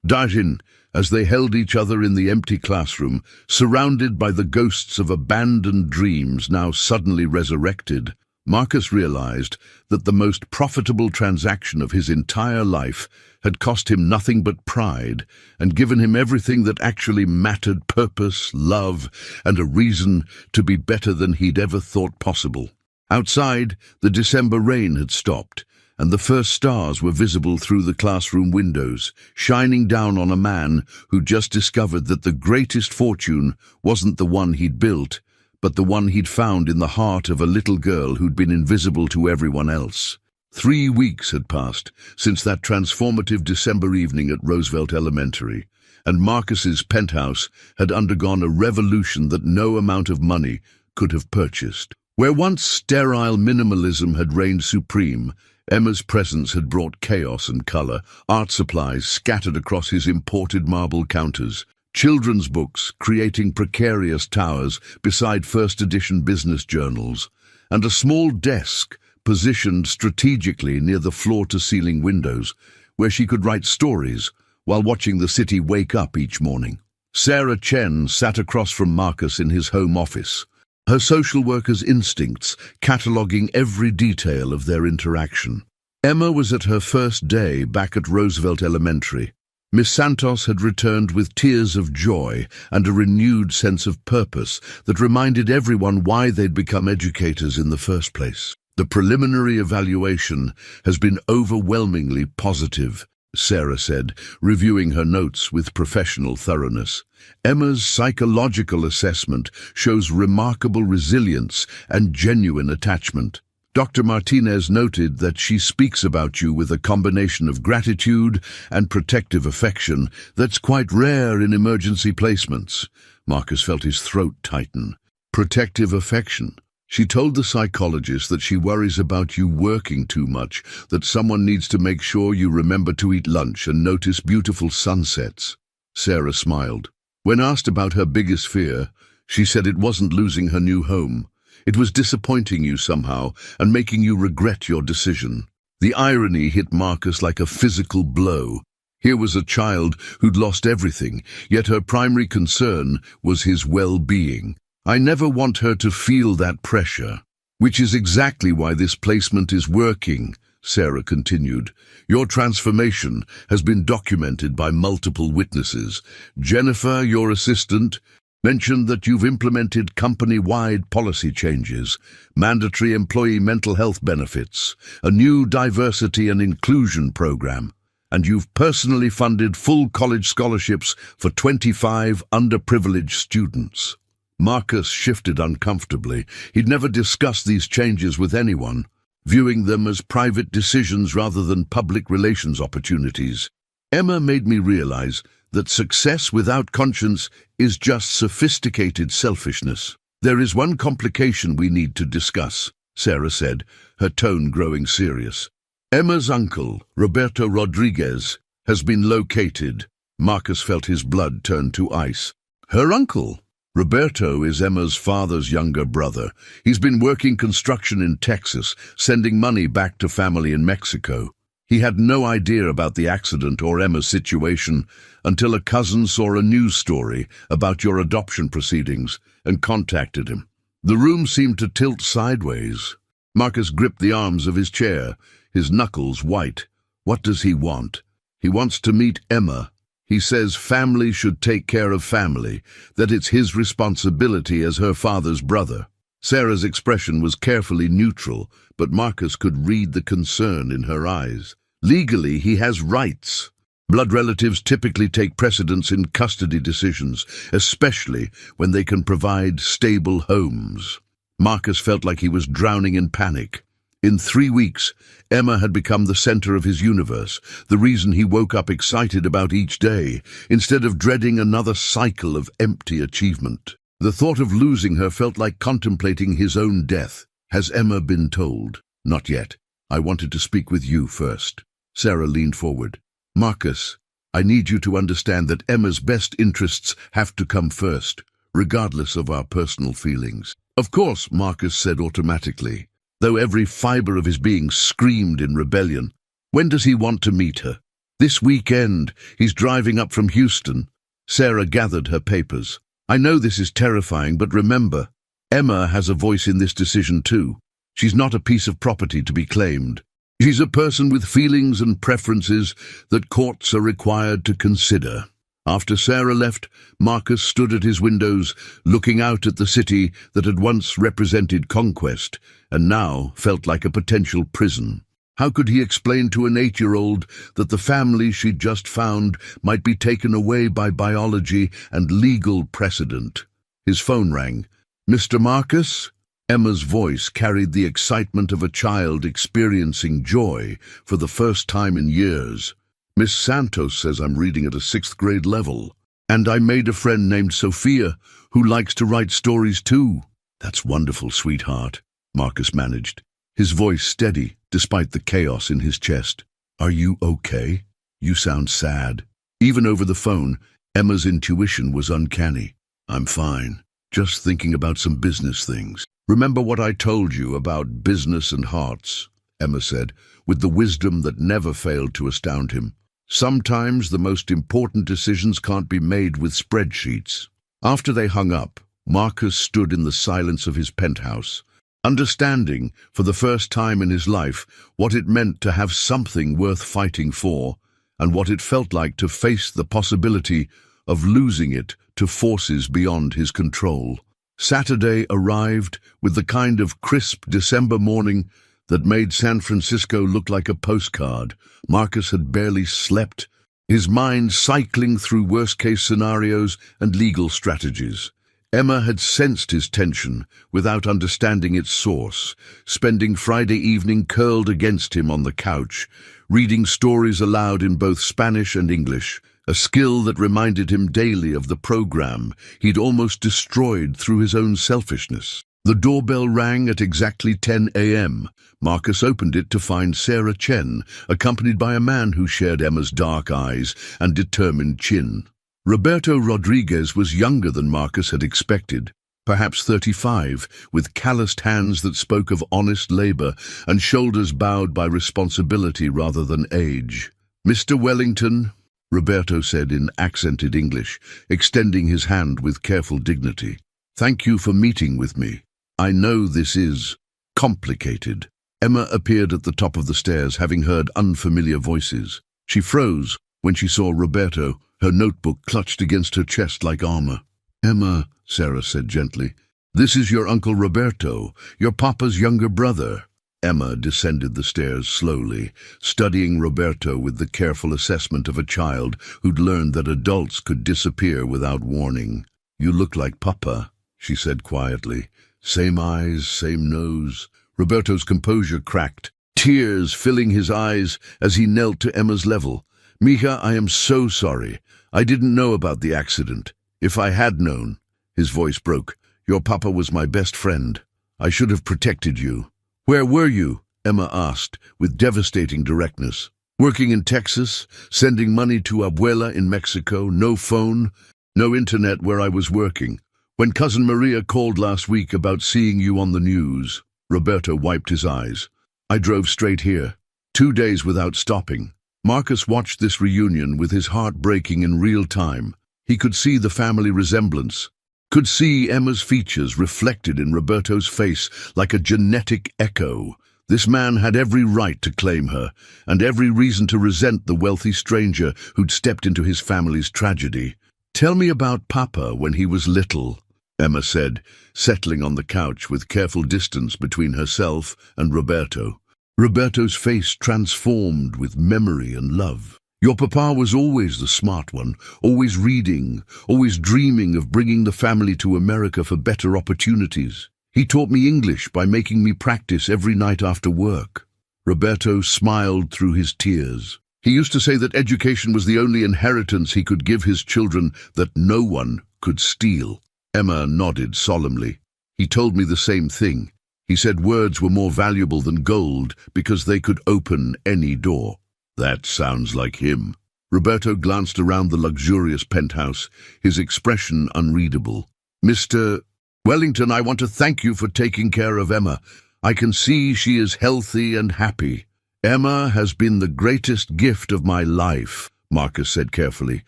Darjin, as they held each other in the empty classroom, surrounded by the ghosts of abandoned dreams now suddenly resurrected, Marcus realized that the most profitable transaction of his entire life had cost him nothing but pride and given him everything that actually mattered: purpose, love, and a reason to be better than he'd ever thought possible. Outside, the December rain had stopped, and the first stars were visible through the classroom windows, shining down on a man who'd just discovered that the greatest fortune wasn't the one he'd built, but the one he'd found in the heart of a little girl who'd been invisible to everyone else. 3 weeks had passed since that transformative December evening at Roosevelt Elementary, and Marcus's penthouse had undergone a revolution that no amount of money could have purchased. Where once sterile minimalism had reigned supreme, Emma's presence had brought chaos and color, art supplies scattered across his imported marble counters, children's books creating precarious towers beside first-edition business journals, and a small desk positioned strategically near the floor-to-ceiling windows, where she could write stories while watching the city wake up each morning. Sarah Chen sat across from Marcus in his home office, her social worker's instincts cataloguing every detail of their interaction. Emma was at her first day back at Roosevelt Elementary. Miss Santos had returned with tears of joy and a renewed sense of purpose that reminded everyone why they'd become educators in the first place. "The preliminary evaluation has been overwhelmingly positive," Sarah said, reviewing her notes with professional thoroughness. "Emma's psychological assessment shows remarkable resilience and genuine attachment. Dr. Martinez noted that she speaks about you with a combination of gratitude and protective affection that's quite rare in emergency placements." Marcus felt his throat tighten. Protective affection. She told the psychologist that she worries about you working too much, that someone needs to make sure you remember to eat lunch and notice beautiful sunsets. Sarah smiled. When asked about her biggest fear, she said it wasn't losing her new home. It was disappointing you somehow and making you regret your decision. The irony hit Marcus like a physical blow. Here was a child who'd lost everything, yet her primary concern was his well-being. "I never want her to feel that pressure." "Which is exactly why this placement is working," Sarah continued. "Your transformation has been documented by multiple witnesses. Jennifer, your assistant, mentioned that you've implemented company-wide policy changes, mandatory employee mental health benefits, a new diversity and inclusion program, and you've personally funded full college scholarships for 25 underprivileged students." Marcus shifted uncomfortably. He'd never discussed these changes with anyone, viewing them as private decisions rather than public relations opportunities. "Emma made me realize that success without conscience is just sophisticated selfishness. There is one complication we need to discuss," Sarah said, her tone growing serious. "Emma's uncle, Roberto Rodriguez, has been located." Marcus felt his blood turn to ice. "Her uncle?" "Roberto is Emma's father's younger brother. He's been working construction in Texas, sending money back to family in Mexico. He had no idea about the accident or Emma's situation until a cousin saw a news story about your adoption proceedings and contacted him." The room seemed to tilt sideways. Marcus gripped the arms of his chair, his knuckles white. What does he want? He wants to meet Emma. He says family should take care of family, that it's his responsibility as her father's brother. Sarah's expression was carefully neutral, but Marcus could read the concern in her eyes. Legally, he has rights. Blood relatives typically take precedence in custody decisions, especially when they can provide stable homes. Marcus felt like he was drowning in panic. In 3 weeks, Emma had become the center of his universe, the reason he woke up excited about each day, instead of dreading another cycle of empty achievement. The thought of losing her felt like contemplating his own death. Has Emma been told? Not yet. I wanted to speak with you first. Sarah leaned forward. Marcus, I need you to understand that Emma's best interests have to come first, regardless of our personal feelings. Of course, Marcus said automatically, though every fiber of his being screamed in rebellion. When does he want to meet her? This weekend. He's driving up from Houston. Sarah gathered her papers. I know this is terrifying, but remember, Emma has a voice in this decision too. She's not a piece of property to be claimed. She's a person with feelings and preferences that courts are required to consider. After Sarah left, Marcus stood at his windows, looking out at the city that had once represented conquest and now felt like a potential prison. How could he explain to an 8-year-old that the family she'd just found might be taken away by biology and legal precedent? His phone rang. Mr. Marcus? Emma's voice carried the excitement of a child experiencing joy for the first time in years. Miss Santos says I'm reading at a 6th grade level, and I made a friend named Sophia who likes to write stories too. That's wonderful, sweetheart, Marcus managed, his voice steady despite the chaos in his chest. Are you okay? You sound sad. Even over the phone, Emma's intuition was uncanny. I'm fine, just thinking about some business things. Remember what I told you about business and hearts, Emma said, with the wisdom that never failed to astound him. Sometimes the most important decisions can't be made with spreadsheets. After they hung up, Marcus stood in the silence of his penthouse, understanding, for the first time in his life, what it meant to have something worth fighting for, and what it felt like to face the possibility of losing it to forces beyond his control. Saturday arrived with the kind of crisp December morning that made San Francisco look like a postcard. Marcus had barely slept, his mind cycling through worst-case scenarios and legal strategies. Emma had sensed his tension without understanding its source, spending Friday evening curled against him on the couch, reading stories aloud in both Spanish and English, a skill that reminded him daily of the program he'd almost destroyed through his own selfishness. The doorbell rang at exactly 10 a.m. Marcus opened it to find Sarah Chen, accompanied by a man who shared Emma's dark eyes and determined chin. Roberto Rodriguez was younger than Marcus had expected, perhaps 35, with calloused hands that spoke of honest labor and shoulders bowed by responsibility rather than age. Mr. Wellington, Roberto said in accented English, extending his hand with careful dignity. Thank you for meeting with me. I know this is complicated. Emma appeared at the top of the stairs, having heard unfamiliar voices. She froze when she saw Roberto, her notebook clutched against her chest like armor. Emma, Sarah said gently, this is your Uncle Roberto, your papa's younger brother. Emma descended the stairs slowly, studying Roberto with the careful assessment of a child who'd learned that adults could disappear without warning. You look like Papa, she said quietly. Same eyes, same nose. Roberto's composure cracked, tears filling his eyes as he knelt to Emma's level. Mija, I am so sorry. I didn't know about the accident. If I had known, his voice broke. Your papa was my best friend. I should have protected you. Where were you? Emma asked, with devastating directness. Working in Texas, sending money to Abuela in Mexico, no phone, no internet where I was working. When Cousin Maria called last week about seeing you on the news, Roberto wiped his eyes. I drove straight here, 2 days without stopping. Marcus watched this reunion with his heart breaking in real time. He could see the family resemblance, could see Emma's features reflected in Roberto's face like a genetic echo. This man had every right to claim her, and every reason to resent the wealthy stranger who'd stepped into his family's tragedy. "Tell me about Papa when he was little," Emma said, settling on the couch with careful distance between herself and Roberto. Roberto's face transformed with memory and love. "Your papa was always the smart one, always reading, always dreaming of bringing the family to America for better opportunities. He taught me English by making me practice every night after work." Roberto smiled through his tears. He used to say that education was the only inheritance he could give his children that no one could steal. Emma nodded solemnly. "He told me the same thing. He said words were more valuable than gold because they could open any door." "That sounds like him." Roberto glanced around the luxurious penthouse, his expression unreadable. "Mr. Wellington, I want to thank you for taking care of Emma. I can see she is healthy and happy." "Emma has been the greatest gift of my life," Marcus said carefully.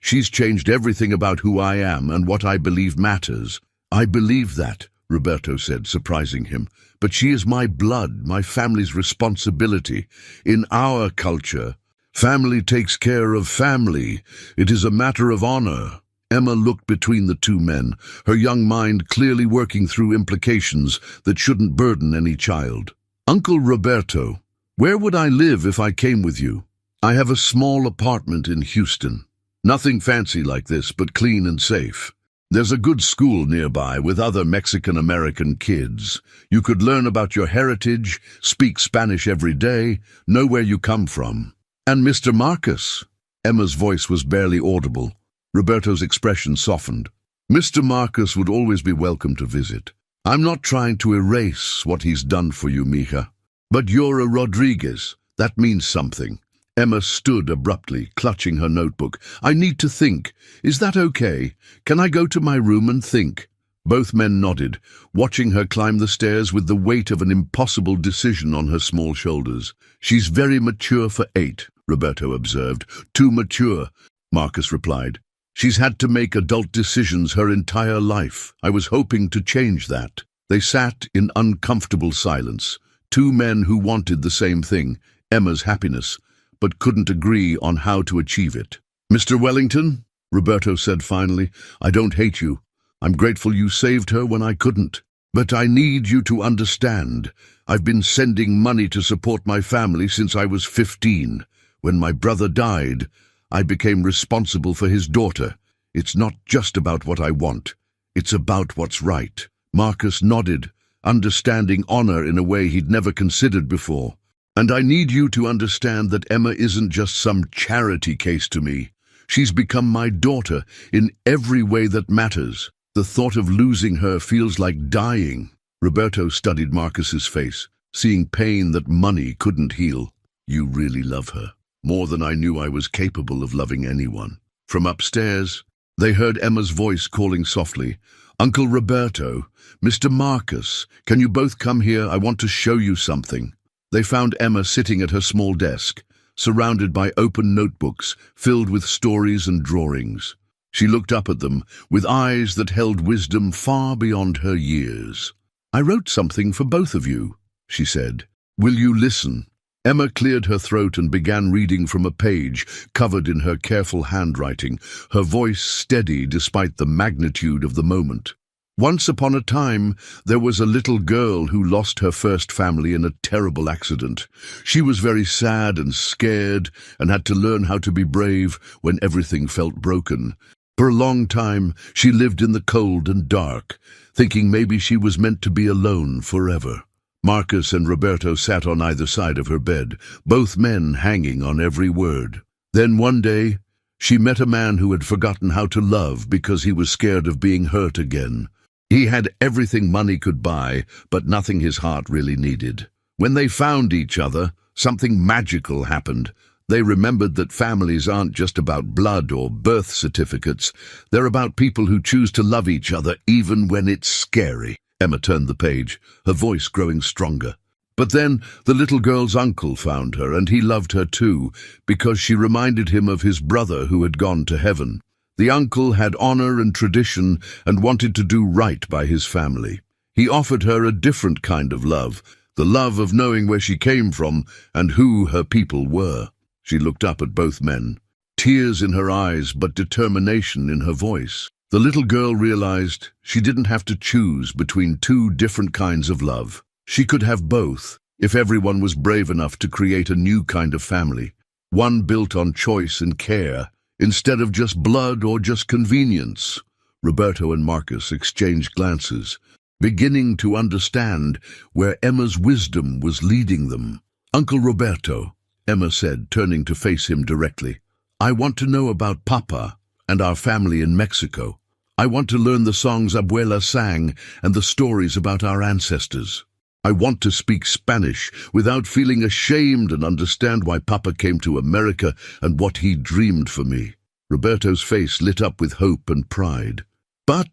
"She's changed everything about who I am and what I believe matters." "I believe that," Roberto said, surprising him. "But she is my blood, my family's responsibility. In our culture, family takes care of family. It is a matter of honor." Emma looked between the two men, her young mind clearly working through implications that shouldn't burden any child. "Uncle Roberto, where would I live if I came with you?" "I have a small apartment in Houston. Nothing fancy like this, but clean and safe. There's a good school nearby with other Mexican-American kids. You could learn about your heritage, speak Spanish every day, know where you come from." "And Mr. Marcus?" Emma's voice was barely audible. Roberto's expression softened. "Mr. Marcus would always be welcome to visit. I'm not trying to erase what he's done for you, mija. But you're a Rodriguez. That means something." Emma stood abruptly, clutching her notebook. "I need to think. Is that okay? Can I go to my room and think?" Both men nodded, watching her climb the stairs with the weight of an impossible decision on her small shoulders. "She's very mature for 8, Roberto observed. "Too mature," Marcus replied. "She's had to make adult decisions her entire life. I was hoping to change that." They sat in uncomfortable silence, two men who wanted the same thing, Emma's happiness, but couldn't agree on how to achieve it. "Mr. Wellington," Roberto said finally, "I don't hate you. I'm grateful you saved her when I couldn't. But I need you to understand. I've been sending money to support my family since I was 15. When my brother died, I became responsible for his daughter. It's not just about what I want. It's about what's right." Marcus nodded, understanding honor in a way he'd never considered before. "And I need you to understand that Emma isn't just some charity case to me. She's become my daughter in every way that matters. The thought of losing her feels like dying." Roberto studied Marcus's face, seeing pain that money couldn't heal. "You really love her. More than I knew I was capable of loving anyone." From upstairs, they heard Emma's voice calling softly, "Uncle Roberto, Mr. Marcus, can you both come here? I want to show you something." They found Emma sitting at her small desk, surrounded by open notebooks filled with stories and drawings. She looked up at them with eyes that held wisdom far beyond her years. "I wrote something for both of you," she said. "Will you listen?" Emma cleared her throat and began reading from a page covered in her careful handwriting, her voice steady despite the magnitude of the moment. "Once upon a time, there was a little girl who lost her first family in a terrible accident. She was very sad and scared and had to learn how to be brave when everything felt broken. For a long time, she lived in the cold and dark, thinking maybe she was meant to be alone forever." Marcus and Roberto sat on either side of her bed, both men hanging on every word. Then one day, she met a man who had forgotten how to love because he was scared of being hurt again. He had everything money could buy, but nothing his heart really needed. When they found each other, something magical happened. They remembered that families aren't just about blood or birth certificates. They're about people who choose to love each other even when it's scary. Emma turned the page, her voice growing stronger. But then the little girl's uncle found her, and he loved her too, because she reminded him of his brother who had gone to heaven. The uncle had honor and tradition and wanted to do right by his family. He offered her a different kind of love, the love of knowing where she came from and who her people were. She looked up at both men, tears in her eyes but determination in her voice. The little girl realized she didn't have to choose between two different kinds of love. She could have both, if everyone was brave enough to create a new kind of family, one built on choice and care, instead of just blood or just convenience. Roberto and Marcus exchanged glances, beginning to understand where Emma's wisdom was leading them. "Uncle Roberto," Emma said, turning to face him directly, "I want to know about Papa and our family in Mexico. I want to learn the songs Abuela sang and the stories about our ancestors. I want to speak Spanish without feeling ashamed and understand why Papa came to America and what he dreamed for me." Roberto's face lit up with hope and pride. "But,"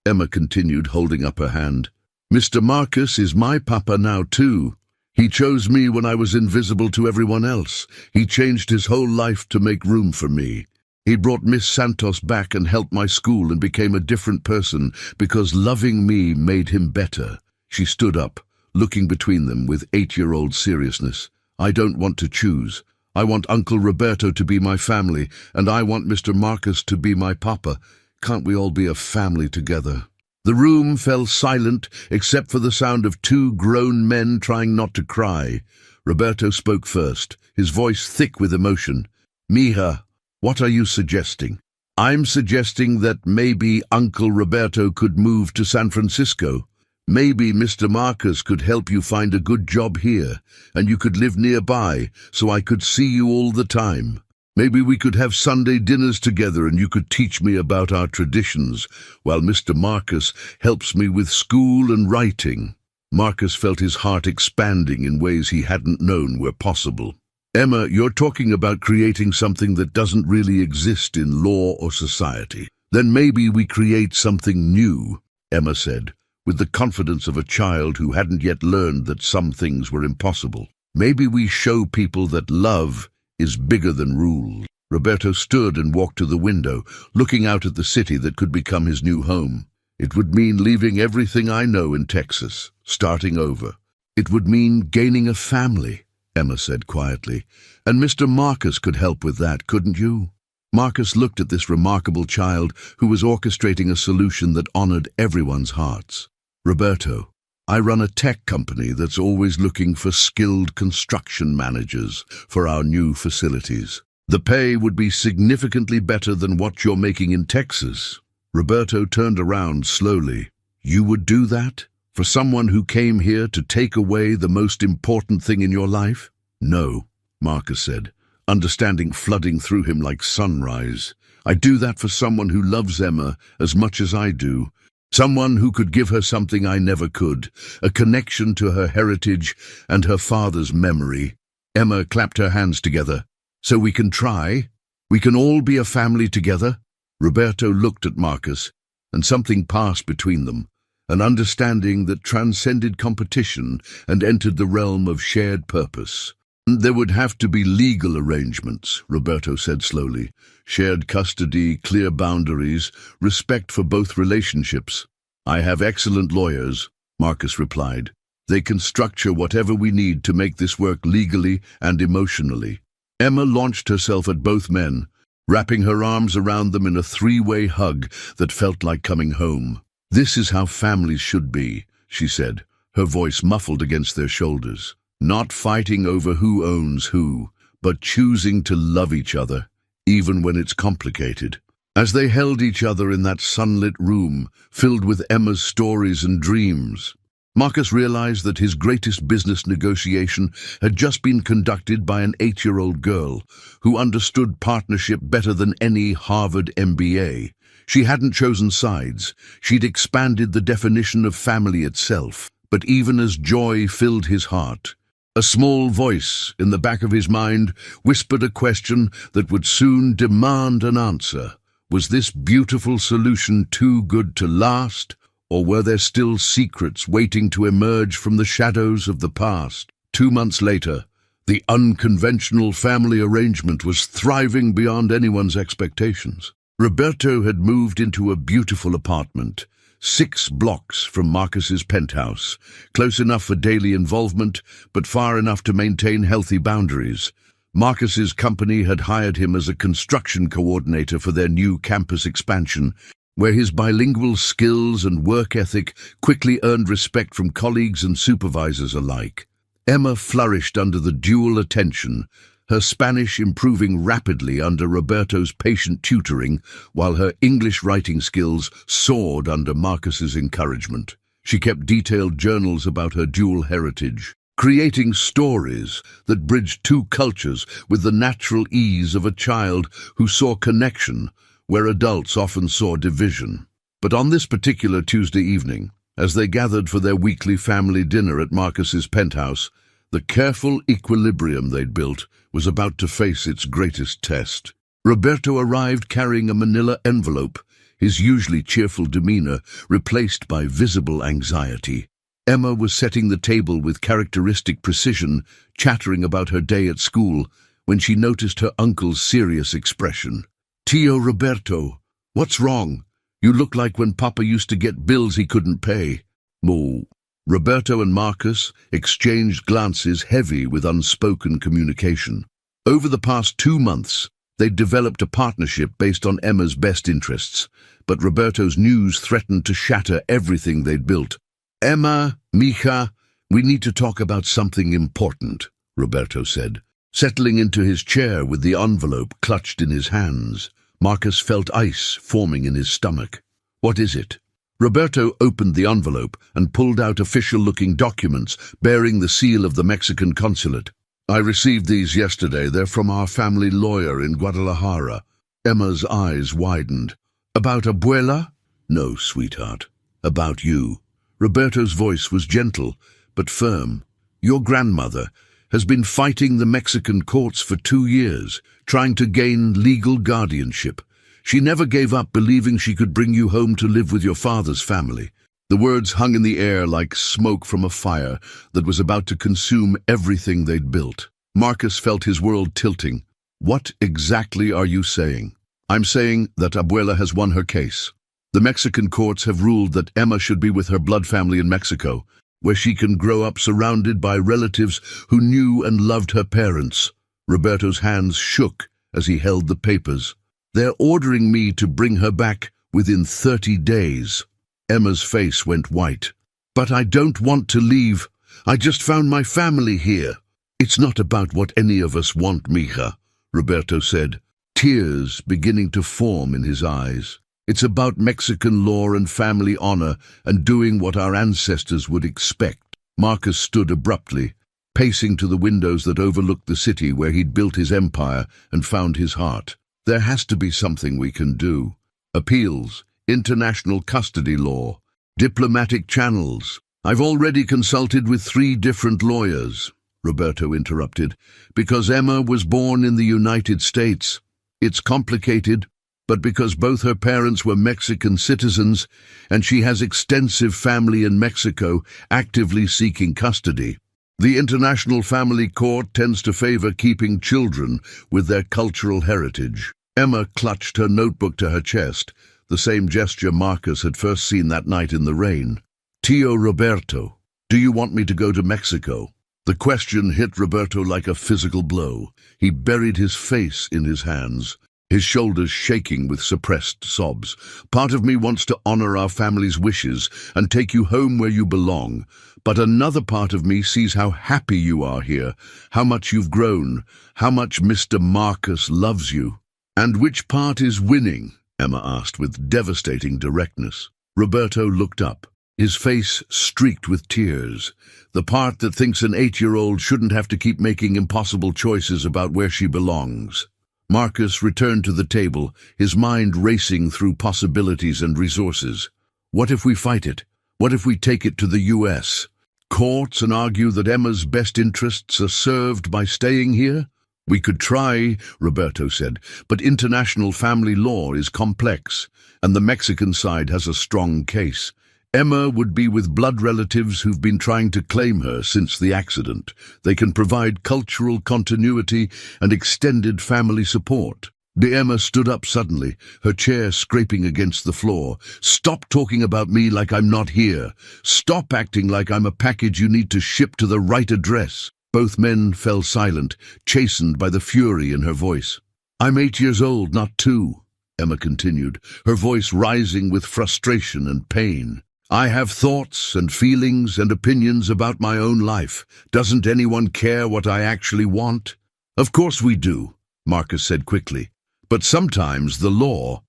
Emma continued, holding up her hand, "Mr. Marcus is my Papa now too. He chose me when I was invisible to everyone else. He changed his whole life to make room for me. He brought Miss Santos back and helped my school and became a different person because loving me made him better." She stood up, looking between them with 8-year-old seriousness. "I don't want to choose. I want Uncle Roberto to be my family, and I want Mr. Marcus to be my Papa. Can't we all be a family together?" The room fell silent except for the sound of two grown men trying not to cry. Roberto spoke first, his voice thick with emotion. "Mija, what are you suggesting?" "I'm suggesting that maybe Uncle Roberto could move to San Francisco. Maybe Mr. Marcus could help you find a good job here, and you could live nearby, so I could see you all the time. Maybe we could have Sunday dinners together and you could teach me about our traditions, while Mr. Marcus helps me with school and writing." Marcus felt his heart expanding in ways he hadn't known were possible. "Emma, you're talking about creating something that doesn't really exist in law or society. Then maybe we create something new," Emma said, with the confidence of a child who hadn't yet learned that some things were impossible. "Maybe we show people that love is bigger than rules." Roberto stood and walked to the window, looking out at the city that could become his new home. "It would mean leaving everything I know in Texas, starting over. It would mean gaining a family," Emma said quietly. "And Mr. Marcus could help with that, couldn't you?" Marcus looked at this remarkable child who was orchestrating a solution that honored everyone's hearts. "Roberto, I run a tech company that's always looking for skilled construction managers for our new facilities. The pay would be significantly better than what you're making in Texas." Roberto turned around slowly. "You would do that? For someone who came here to take away the most important thing in your life?" "No," Marcus said, understanding flooding through him like sunrise. "I do that for someone who loves Emma as much as I do. Someone who could give her something I never could, a connection to her heritage and her father's memory." Emma clapped her hands together. "So we can try? We can all be a family together?" Roberto looked at Marcus, and something passed between them, an understanding that transcended competition and entered the realm of shared purpose. "There would have to be legal arrangements," Roberto said slowly. "Shared custody, clear boundaries, respect for both relationships." "I have excellent lawyers," Marcus replied. "They can structure whatever we need to make this work legally and emotionally." Emma launched herself at both men, wrapping her arms around them in a three-way hug that felt like coming home. "This is how families should be," she said, her voice muffled against their shoulders. "Not fighting over who owns who, but choosing to love each other, even when it's complicated." As they held each other in that sunlit room, filled with Emma's stories and dreams, Marcus realized that his greatest business negotiation had just been conducted by an 8-year-old girl who understood partnership better than any Harvard MBA. She hadn't chosen sides. She'd expanded the definition of family itself. But even as joy filled his heart, a small voice in the back of his mind whispered a question that would soon demand an answer. Was this beautiful solution too good to last, or were there still secrets waiting to emerge from the shadows of the past? 2 months later, the unconventional family arrangement was thriving beyond anyone's expectations. Roberto had moved into a beautiful apartment, 6 blocks from Marcus's penthouse, close enough for daily involvement, but far enough to maintain healthy boundaries. Marcus's company had hired him as a construction coordinator for their new campus expansion, where his bilingual skills and work ethic quickly earned respect from colleagues and supervisors alike. Emma flourished under the dual attention, her Spanish improving rapidly under Roberto's patient tutoring, while her English writing skills soared under Marcus's encouragement. She kept detailed journals about her dual heritage, creating stories that bridged 2 cultures with the natural ease of a child who saw connection where adults often saw division. But on this particular Tuesday evening, as they gathered for their weekly family dinner at Marcus's penthouse, the careful equilibrium they'd built was about to face its greatest test. Roberto arrived carrying a manila envelope, his usually cheerful demeanor replaced by visible anxiety. Emma was setting the table with characteristic precision, chattering about her day at school, when she noticed her uncle's serious expression. "Tio Roberto, what's wrong? You look like when Papa used to get bills he couldn't pay." "Oh." Roberto and Marcus exchanged glances heavy with unspoken communication. Over the past 2 months, they'd developed a partnership based on Emma's best interests, but Roberto's news threatened to shatter everything they'd built. "Emma, mija, we need to talk about something important," Roberto said, settling into his chair with the envelope clutched in his hands. Marcus felt ice forming in his stomach. "What is it?" Roberto opened the envelope and pulled out official-looking documents bearing the seal of the Mexican consulate. "I received these yesterday. They're from our family lawyer in Guadalajara." Emma's eyes widened. "About Abuela?" "No, sweetheart. About you." Roberto's voice was gentle, but firm. "Your grandmother has been fighting the Mexican courts for 2 years, trying to gain legal guardianship. She never gave up believing she could bring you home to live with your father's family." The words hung in the air like smoke from a fire that was about to consume everything they'd built. Marcus felt his world tilting. "What exactly are you saying?" "I'm saying that Abuela has won her case. The Mexican courts have ruled that Emma should be with her blood family in Mexico, where she can grow up surrounded by relatives who knew and loved her parents." Roberto's hands shook as he held the papers. "They're ordering me to bring her back within 30 days. Emma's face went white. "But I don't want to leave. I just found my family here." "It's not about what any of us want, mija," Roberto said, tears beginning to form in his eyes. "It's about Mexican law and family honor and doing what our ancestors would expect." Marcus stood abruptly, pacing to the windows that overlooked the city where he'd built his empire and found his heart. "There has to be something we can do. Appeals, international custody law, diplomatic channels. I've already consulted with 3 different lawyers," Roberto interrupted, "because Emma was born in the United States. It's complicated, but because both her parents were Mexican citizens and she has extensive family in Mexico actively seeking custody. The International Family Court tends to favor keeping children with their cultural heritage." Emma clutched her notebook to her chest, the same gesture Marcus had first seen that night in the rain. "Tio Roberto, do you want me to go to Mexico?" The question hit Roberto like a physical blow. He buried his face in his hands, his shoulders shaking with suppressed sobs. "Part of me wants to honor our family's wishes and take you home where you belong, but another part of me sees how happy you are here, how much you've grown, how much Mr. Marcus loves you." "And which part is winning?" Emma asked with devastating directness. Roberto looked up, his face streaked with tears. "The part that thinks an 8-year-old shouldn't have to keep making impossible choices about where she belongs." Marcus returned to the table, his mind racing through possibilities and resources. "What if we fight it? What if we take it to the U.S. courts and argue that Emma's best interests are served by staying here?" "We could try," Roberto said, "but international family law is complex, and the Mexican side has a strong case. Emma would be with blood relatives who've been trying to claim her since the accident. They can provide cultural continuity and extended family support." Emma stood up suddenly, her chair scraping against the floor. "Stop talking about me like I'm not here. Stop acting like I'm a package you need to ship to the right address." Both men fell silent, chastened by the fury in her voice. "I'm 8 years old, not 2, Emma continued, her voice rising with frustration and pain. "I have thoughts and feelings and opinions about my own life. Doesn't anyone care what I actually want?" "Of course we do," Marcus said quickly. "But sometimes the law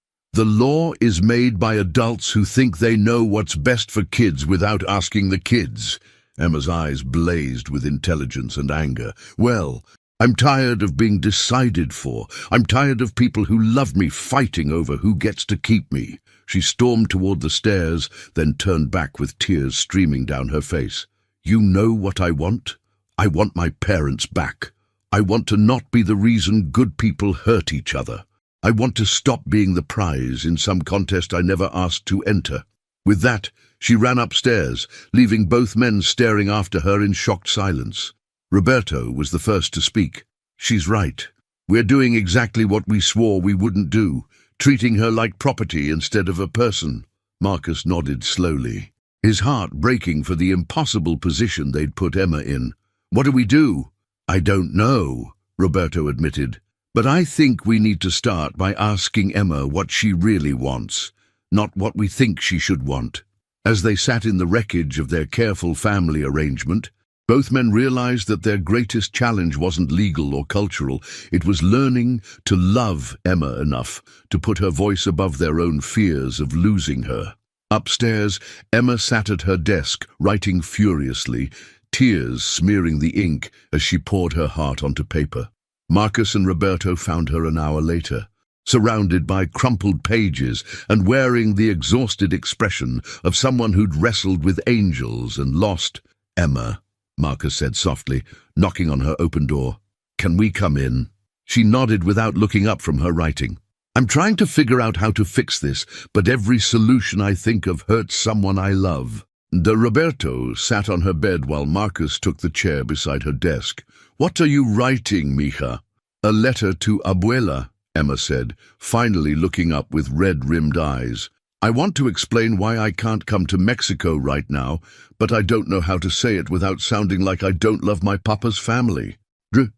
is made by adults who think they know what's best for kids without asking the kids." Emma's eyes blazed with intelligence and anger. "Well, I'm tired of being decided for. I'm tired of people who love me fighting over who gets to keep me." She stormed toward the stairs, then turned back with tears streaming down her face. "You know what I want? I want my parents back. I want to not be the reason good people hurt each other. I want to stop being the prize in some contest I never asked to enter." With that, she ran upstairs, leaving both men staring after her in shocked silence. Roberto was the first to speak. "She's right. We're doing exactly what we swore we wouldn't do, treating her like property instead of a person." Marcus nodded slowly, his heart breaking for the impossible position they'd put Emma in. "What do we do?" "I don't know," Roberto admitted. "But I think we need to start by asking Emma what she really wants, not what we think she should want." As they sat in the wreckage of their careful family arrangement, both men realized that their greatest challenge wasn't legal or cultural. It was learning to love Emma enough to put her voice above their own fears of losing her. Upstairs, Emma sat at her desk, writing furiously, tears smearing the ink as she poured her heart onto paper. Marcus and Roberto found her an hour later, surrounded by crumpled pages and wearing the exhausted expression of someone who'd wrestled with angels and lost. "Emma," Marcus said softly, knocking on her open door. "Can we come in?" She nodded without looking up from her writing. "I'm trying to figure out how to fix this, but every solution I think of hurts someone I love." Roberto sat on her bed while Marcus took the chair beside her desk. "What are you writing, mija?" "A letter to Abuela," Emma said, finally looking up with red-rimmed eyes. "I want to explain why I can't come to Mexico right now, but I don't know how to say it without sounding like I don't love my papa's family."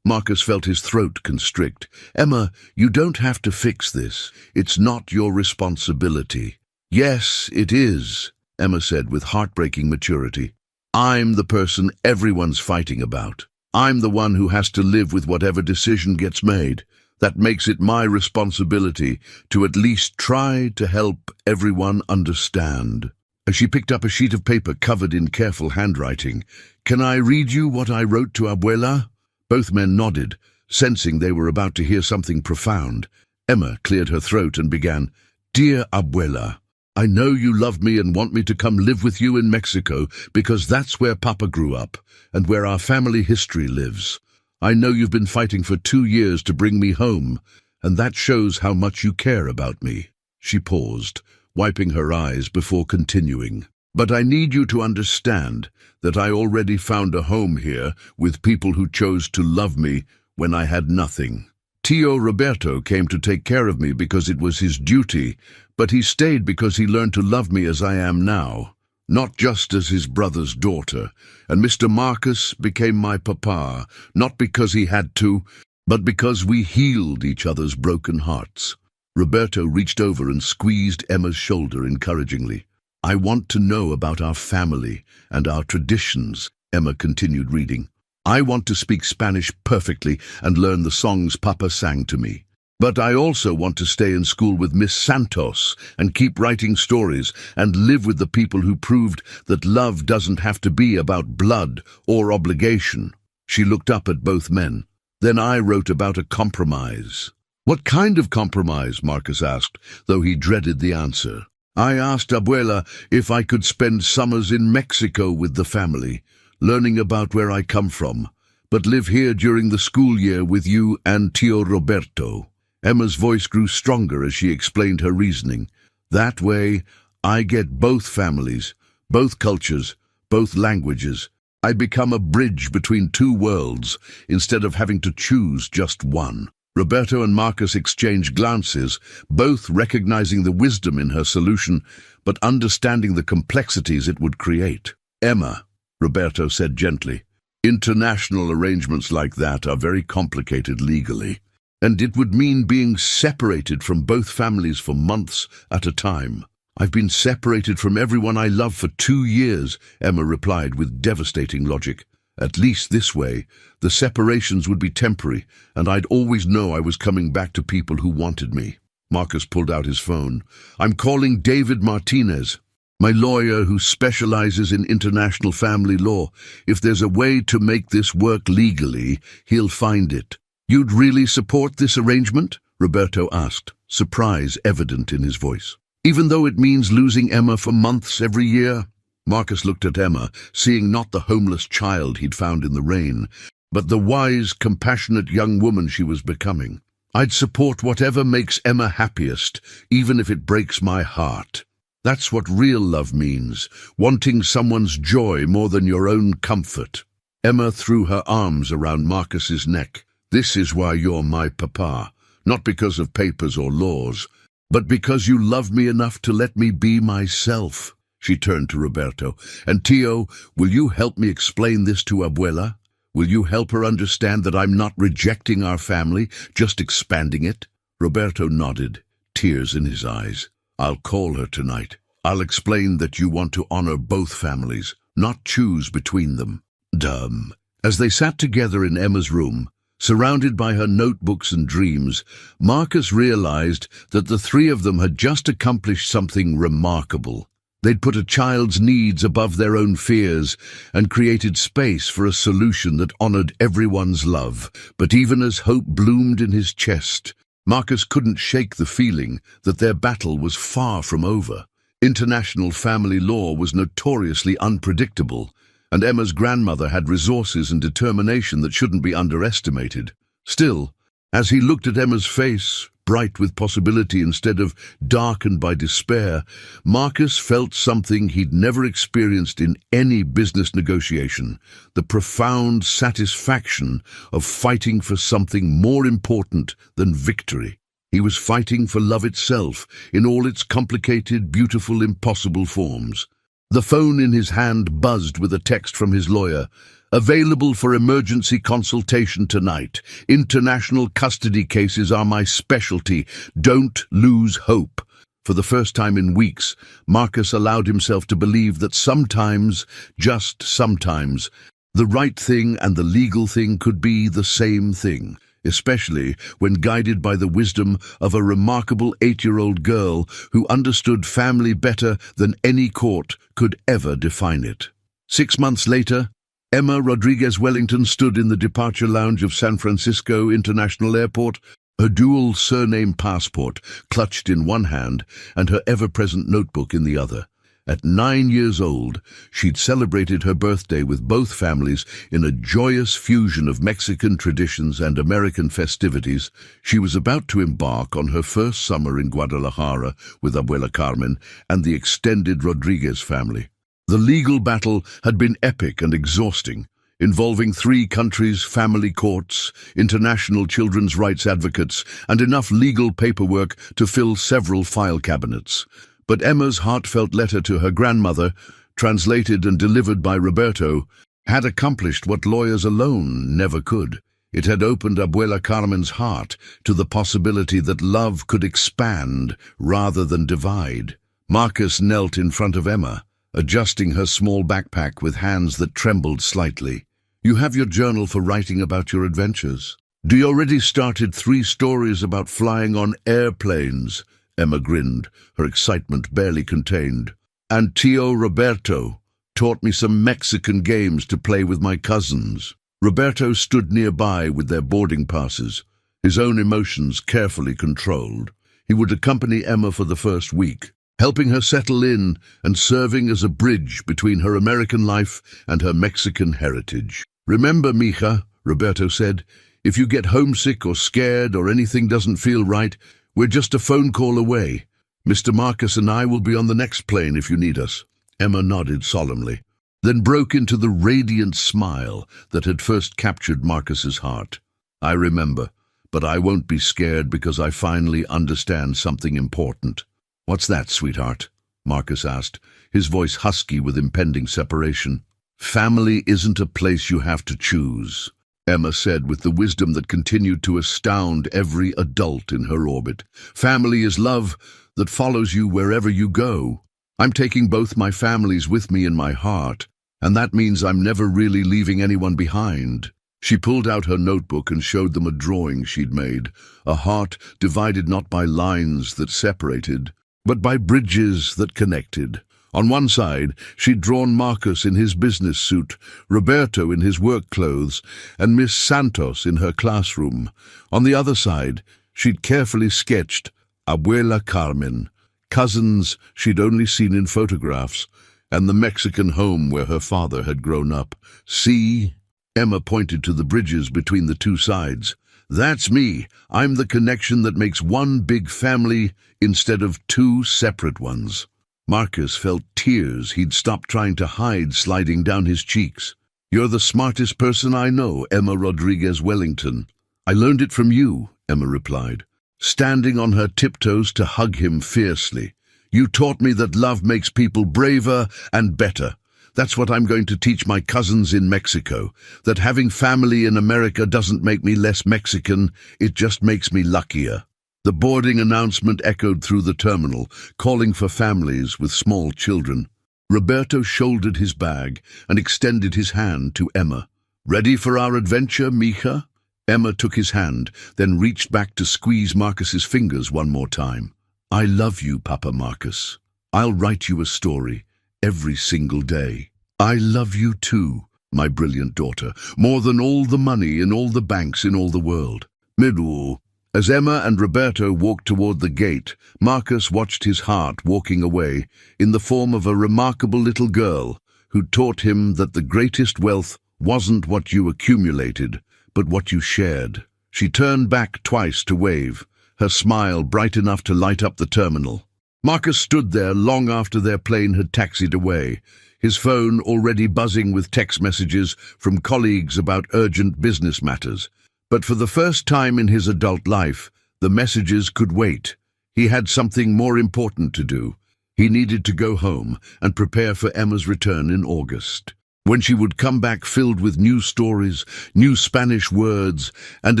Marcus felt his throat constrict. "Emma, you don't have to fix this. It's not your responsibility." "Yes, it is," Emma said with heartbreaking maturity. "I'm the person everyone's fighting about. I'm the one who has to live with whatever decision gets made. That makes it my responsibility to at least try to help everyone understand." As she picked up a sheet of paper covered in careful handwriting, "Can I read you what I wrote to Abuela?" Both men nodded, sensing they were about to hear something profound. Emma cleared her throat and began, "Dear Abuela, I know you love me and want me to come live with you in Mexico because that's where Papa grew up and where our family history lives. I know you've been fighting for 2 years to bring me home, and that shows how much you care about me." She paused, wiping her eyes before continuing. "But I need you to understand that I already found a home here with people who chose to love me when I had nothing. Tio Roberto came to take care of me because it was his duty, but he stayed because he learned to love me as I am now, not just as his brother's daughter. And Mr. Marcus became my papa, not because he had to, but because we healed each other's broken hearts." Roberto reached over and squeezed Emma's shoulder encouragingly. "I want to know about our family and our traditions," Emma continued reading. "I want to speak Spanish perfectly and learn the songs Papa sang to me. But I also want to stay in school with Miss Santos and keep writing stories and live with the people who proved that love doesn't have to be about blood or obligation." She looked up at both men. "Then I wrote about a compromise." "What kind of compromise?" Marcus asked, though he dreaded the answer. "I asked Abuela if I could spend summers in Mexico with the family, learning about where I come from, but live here during the school year with you and Tio Roberto." Emma's voice grew stronger as she explained her reasoning. "That way, I get both families, both cultures, both languages. I become a bridge between 2 worlds instead of having to choose just one." Roberto and Marcus exchanged glances, both recognizing the wisdom in her solution, but understanding the complexities it would create. "Emma," Roberto said gently, "international arrangements like that are very complicated legally, and it would mean being separated from both families for months at a time." "I've been separated from everyone I love for 2 years," Emma replied with devastating logic. "At least this way, the separations would be temporary, and I'd always know I was coming back to people who wanted me." Marcus pulled out his phone. "I'm calling David Martinez, my lawyer who specializes in international family law. If there's a way to make this work legally, he'll find it." "You'd really support this arrangement?" Roberto asked, surprise evident in his voice. "Even though it means losing Emma for months every year?" Marcus looked at Emma, seeing not the homeless child he'd found in the rain, but the wise, compassionate young woman she was becoming. "I'd support whatever makes Emma happiest, even if it breaks my heart. That's what real love means, wanting someone's joy more than your own comfort." Emma threw her arms around Marcus's neck. "This is why you're my papa, not because of papers or laws, but because you love me enough to let me be myself." She turned to Roberto. "And Tio, will you help me explain this to Abuela? Will you help her understand that I'm not rejecting our family, just expanding it?" Roberto nodded, tears in his eyes. "I'll call her tonight. I'll explain that you want to honor both families, not choose between them." Dumb. As they sat together in Emma's room, surrounded by her notebooks and dreams, Marcus realized that the three of them had just accomplished something remarkable. They'd put a child's needs above their own fears and created space for a solution that honored everyone's love. But even as hope bloomed in his chest, Marcus couldn't shake the feeling that their battle was far from over. International family law was notoriously unpredictable, and Emma's grandmother had resources and determination that shouldn't be underestimated. Still, as he looked at Emma's face, bright with possibility instead of darkened by despair, Marcus felt something he'd never experienced in any business negotiation: the profound satisfaction of fighting for something more important than victory. He was fighting for love itself, in all its complicated, beautiful, impossible forms. The phone in his hand buzzed with a text from his lawyer. "Available for emergency consultation tonight. International custody cases are my specialty. Don't lose hope." For the first time in weeks, Marcus allowed himself to believe that sometimes, just sometimes, the right thing and the legal thing could be the same thing, especially when guided by the wisdom of a remarkable 8-year-old girl who understood family better than any court could ever define it. 6 months later, Emma Rodriguez Wellington stood in the departure lounge of San Francisco International Airport, her dual surname passport clutched in one hand and her ever-present notebook in the other. At 9 years old, she'd celebrated her birthday with both families in a joyous fusion of Mexican traditions and American festivities. She was about to embark on her first summer in Guadalajara with Abuela Carmen and the extended Rodriguez family. The legal battle had been epic and exhausting, involving 3 countries, family courts, international children's rights advocates, and enough legal paperwork to fill several file cabinets. But Emma's heartfelt letter to her grandmother, translated and delivered by Roberto, had accomplished what lawyers alone never could. It had opened Abuela Carmen's heart to the possibility that love could expand rather than divide. Marcus knelt in front of Emma, adjusting her small backpack with hands that trembled slightly. "You have your journal for writing about your adventures. Do you already started 3 stories about flying on airplanes?" Emma grinned, her excitement barely contained. "And Tio Roberto taught me some Mexican games to play with my cousins." Roberto stood nearby with their boarding passes, his own emotions carefully controlled. He would accompany Emma for the first week, helping her settle in and serving as a bridge between her American life and her Mexican heritage. "Remember, mija," Roberto said, "if you get homesick or scared or anything doesn't feel right, we're just a phone call away. Mr. Marcus and I will be on the next plane if you need us." Emma nodded solemnly, then broke into the radiant smile that had first captured Marcus's heart. "I remember. but I won't be scared because I finally understand something important." "What's that, sweetheart?" Marcus asked, his voice husky with impending separation. "Family isn't a place you have to choose," Emma said with the wisdom that continued to astound every adult in her orbit. "Family is love that follows you wherever you go. I'm taking both my families with me in my heart, and that means I'm never really leaving anyone behind." She pulled out her notebook and showed them a drawing she'd made, a heart divided not by lines that separated, but by bridges that connected. On one side, she'd drawn Marcus in his business suit, Roberto in his work clothes, and Miss Santos in her classroom. On the other side, she'd carefully sketched Abuela Carmen, cousins she'd only seen in photographs, and the Mexican home where her father had grown up. "See?" Emma pointed to the bridges between the two sides. "That's me. I'm the connection that makes one big family instead of two separate ones." Marcus felt tears he'd stopped trying to hide sliding down his cheeks. "You're the smartest person I know, Emma Rodriguez Wellington." "I learned it from you," Emma replied, standing on her tiptoes to hug him fiercely. "You taught me that love makes people braver and better. That's what I'm going to teach my cousins in Mexico, that having family in America doesn't make me less Mexican, it just makes me luckier." The boarding announcement echoed through the terminal, calling for families with small children. Roberto shouldered his bag and extended his hand to Emma. "Ready for our adventure, mija?" Emma took his hand, then reached back to squeeze Marcus's fingers one more time. "I love you, Papa Marcus. I'll write you a story every single day." "I love you too, my brilliant daughter, more than all the money in all the banks in all the world." Middle. As Emma and Roberto walked toward the gate, Marcus watched his heart walking away in the form of a remarkable little girl who taught him that the greatest wealth wasn't what you accumulated, but what you shared. She turned back twice to wave, her smile bright enough to light up the terminal. Marcus stood there long after their plane had taxied away, his phone already buzzing with text messages from colleagues about urgent business matters. But for the first time in his adult life, the messages could wait. He had something more important to do. He needed to go home and prepare for Emma's return in August, when she would come back filled with new stories, new Spanish words, and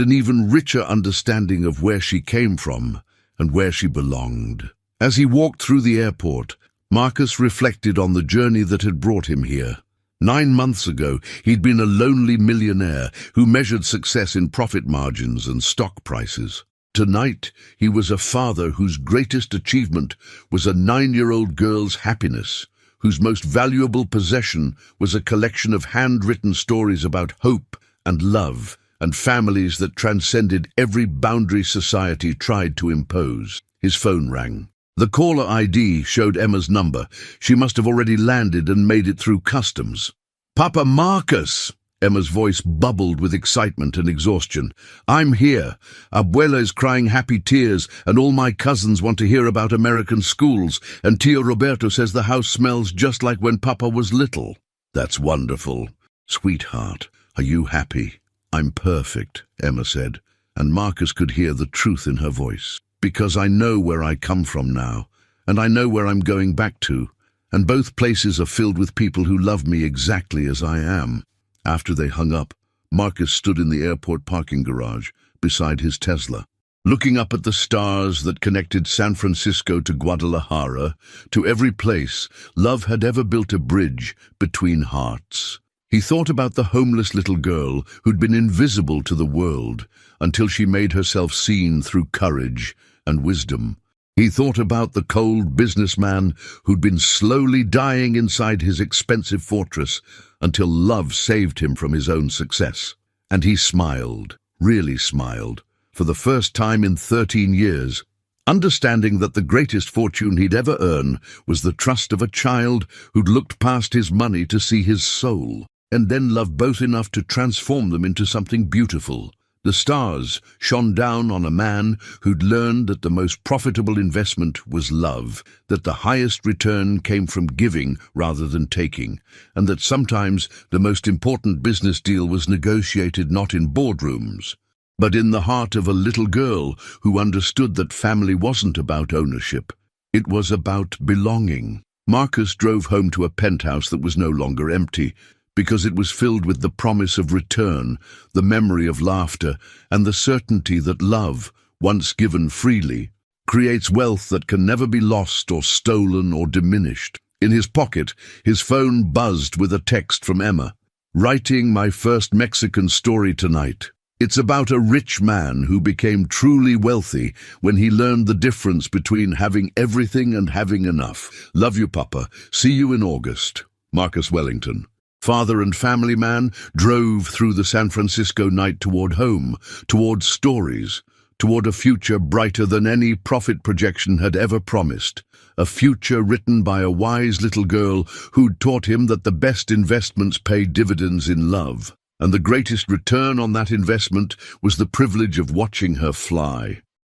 an even richer understanding of where she came from and where she belonged. As he walked through the airport, Marcus reflected on the journey that had brought him here. 9 months ago, he'd been a lonely millionaire who measured success in profit margins and stock prices. Tonight, he was a father whose greatest achievement was a 9-year-old girl's happiness, whose most valuable possession was a collection of handwritten stories about hope and love and families that transcended every boundary society tried to impose. His phone rang. The caller ID showed Emma's number. She must have already landed and made it through customs. "Papa Marcus!" Emma's voice bubbled with excitement and exhaustion. "I'm here. Abuela is crying happy tears, and all my cousins want to hear about American schools, and Tio Roberto says the house smells just like when Papa was little." "That's wonderful. Sweetheart, are you happy?" "I'm perfect," Emma said, and Marcus could hear the truth in her voice. "Because I know where I come from now, and I know where I'm going back to, and both places are filled with people who love me exactly as I am." After they hung up, Marcus stood in the airport parking garage beside his Tesla, looking up at the stars that connected San Francisco to Guadalajara, to every place love had ever built a bridge between hearts. He thought about the homeless little girl who'd been invisible to the world until she made herself seen through courage and wisdom. He thought about the cold businessman who'd been slowly dying inside his expensive fortress until love saved him from his own success. And he smiled, really smiled, for the first time in 13 years, understanding that the greatest fortune he'd ever earn was the trust of a child who'd looked past his money to see his soul, and then loved both enough to transform them into something beautiful. The stars shone down on a man who'd learned that the most profitable investment was love, that the highest return came from giving rather than taking, and that sometimes the most important business deal was negotiated not in boardrooms, but in the heart of a little girl who understood that family wasn't about ownership. It was about belonging. Marcus drove home to a penthouse that was no longer empty, because it was filled with the promise of return, the memory of laughter, and the certainty that love, once given freely, creates wealth that can never be lost or stolen or diminished. In his pocket, his phone buzzed with a text from Emma. "Writing my first Mexican story tonight. It's about a rich man who became truly wealthy when he learned the difference between having everything and having enough. Love you, Papa. See you in August." Marcus Wellington. Father and family man drove through the San Francisco night toward home, toward stories, toward a future brighter than any profit projection had ever promised. A future written by a wise little girl who'd taught him that the best investments pay dividends in love. And the greatest return on that investment was the privilege of watching her fly.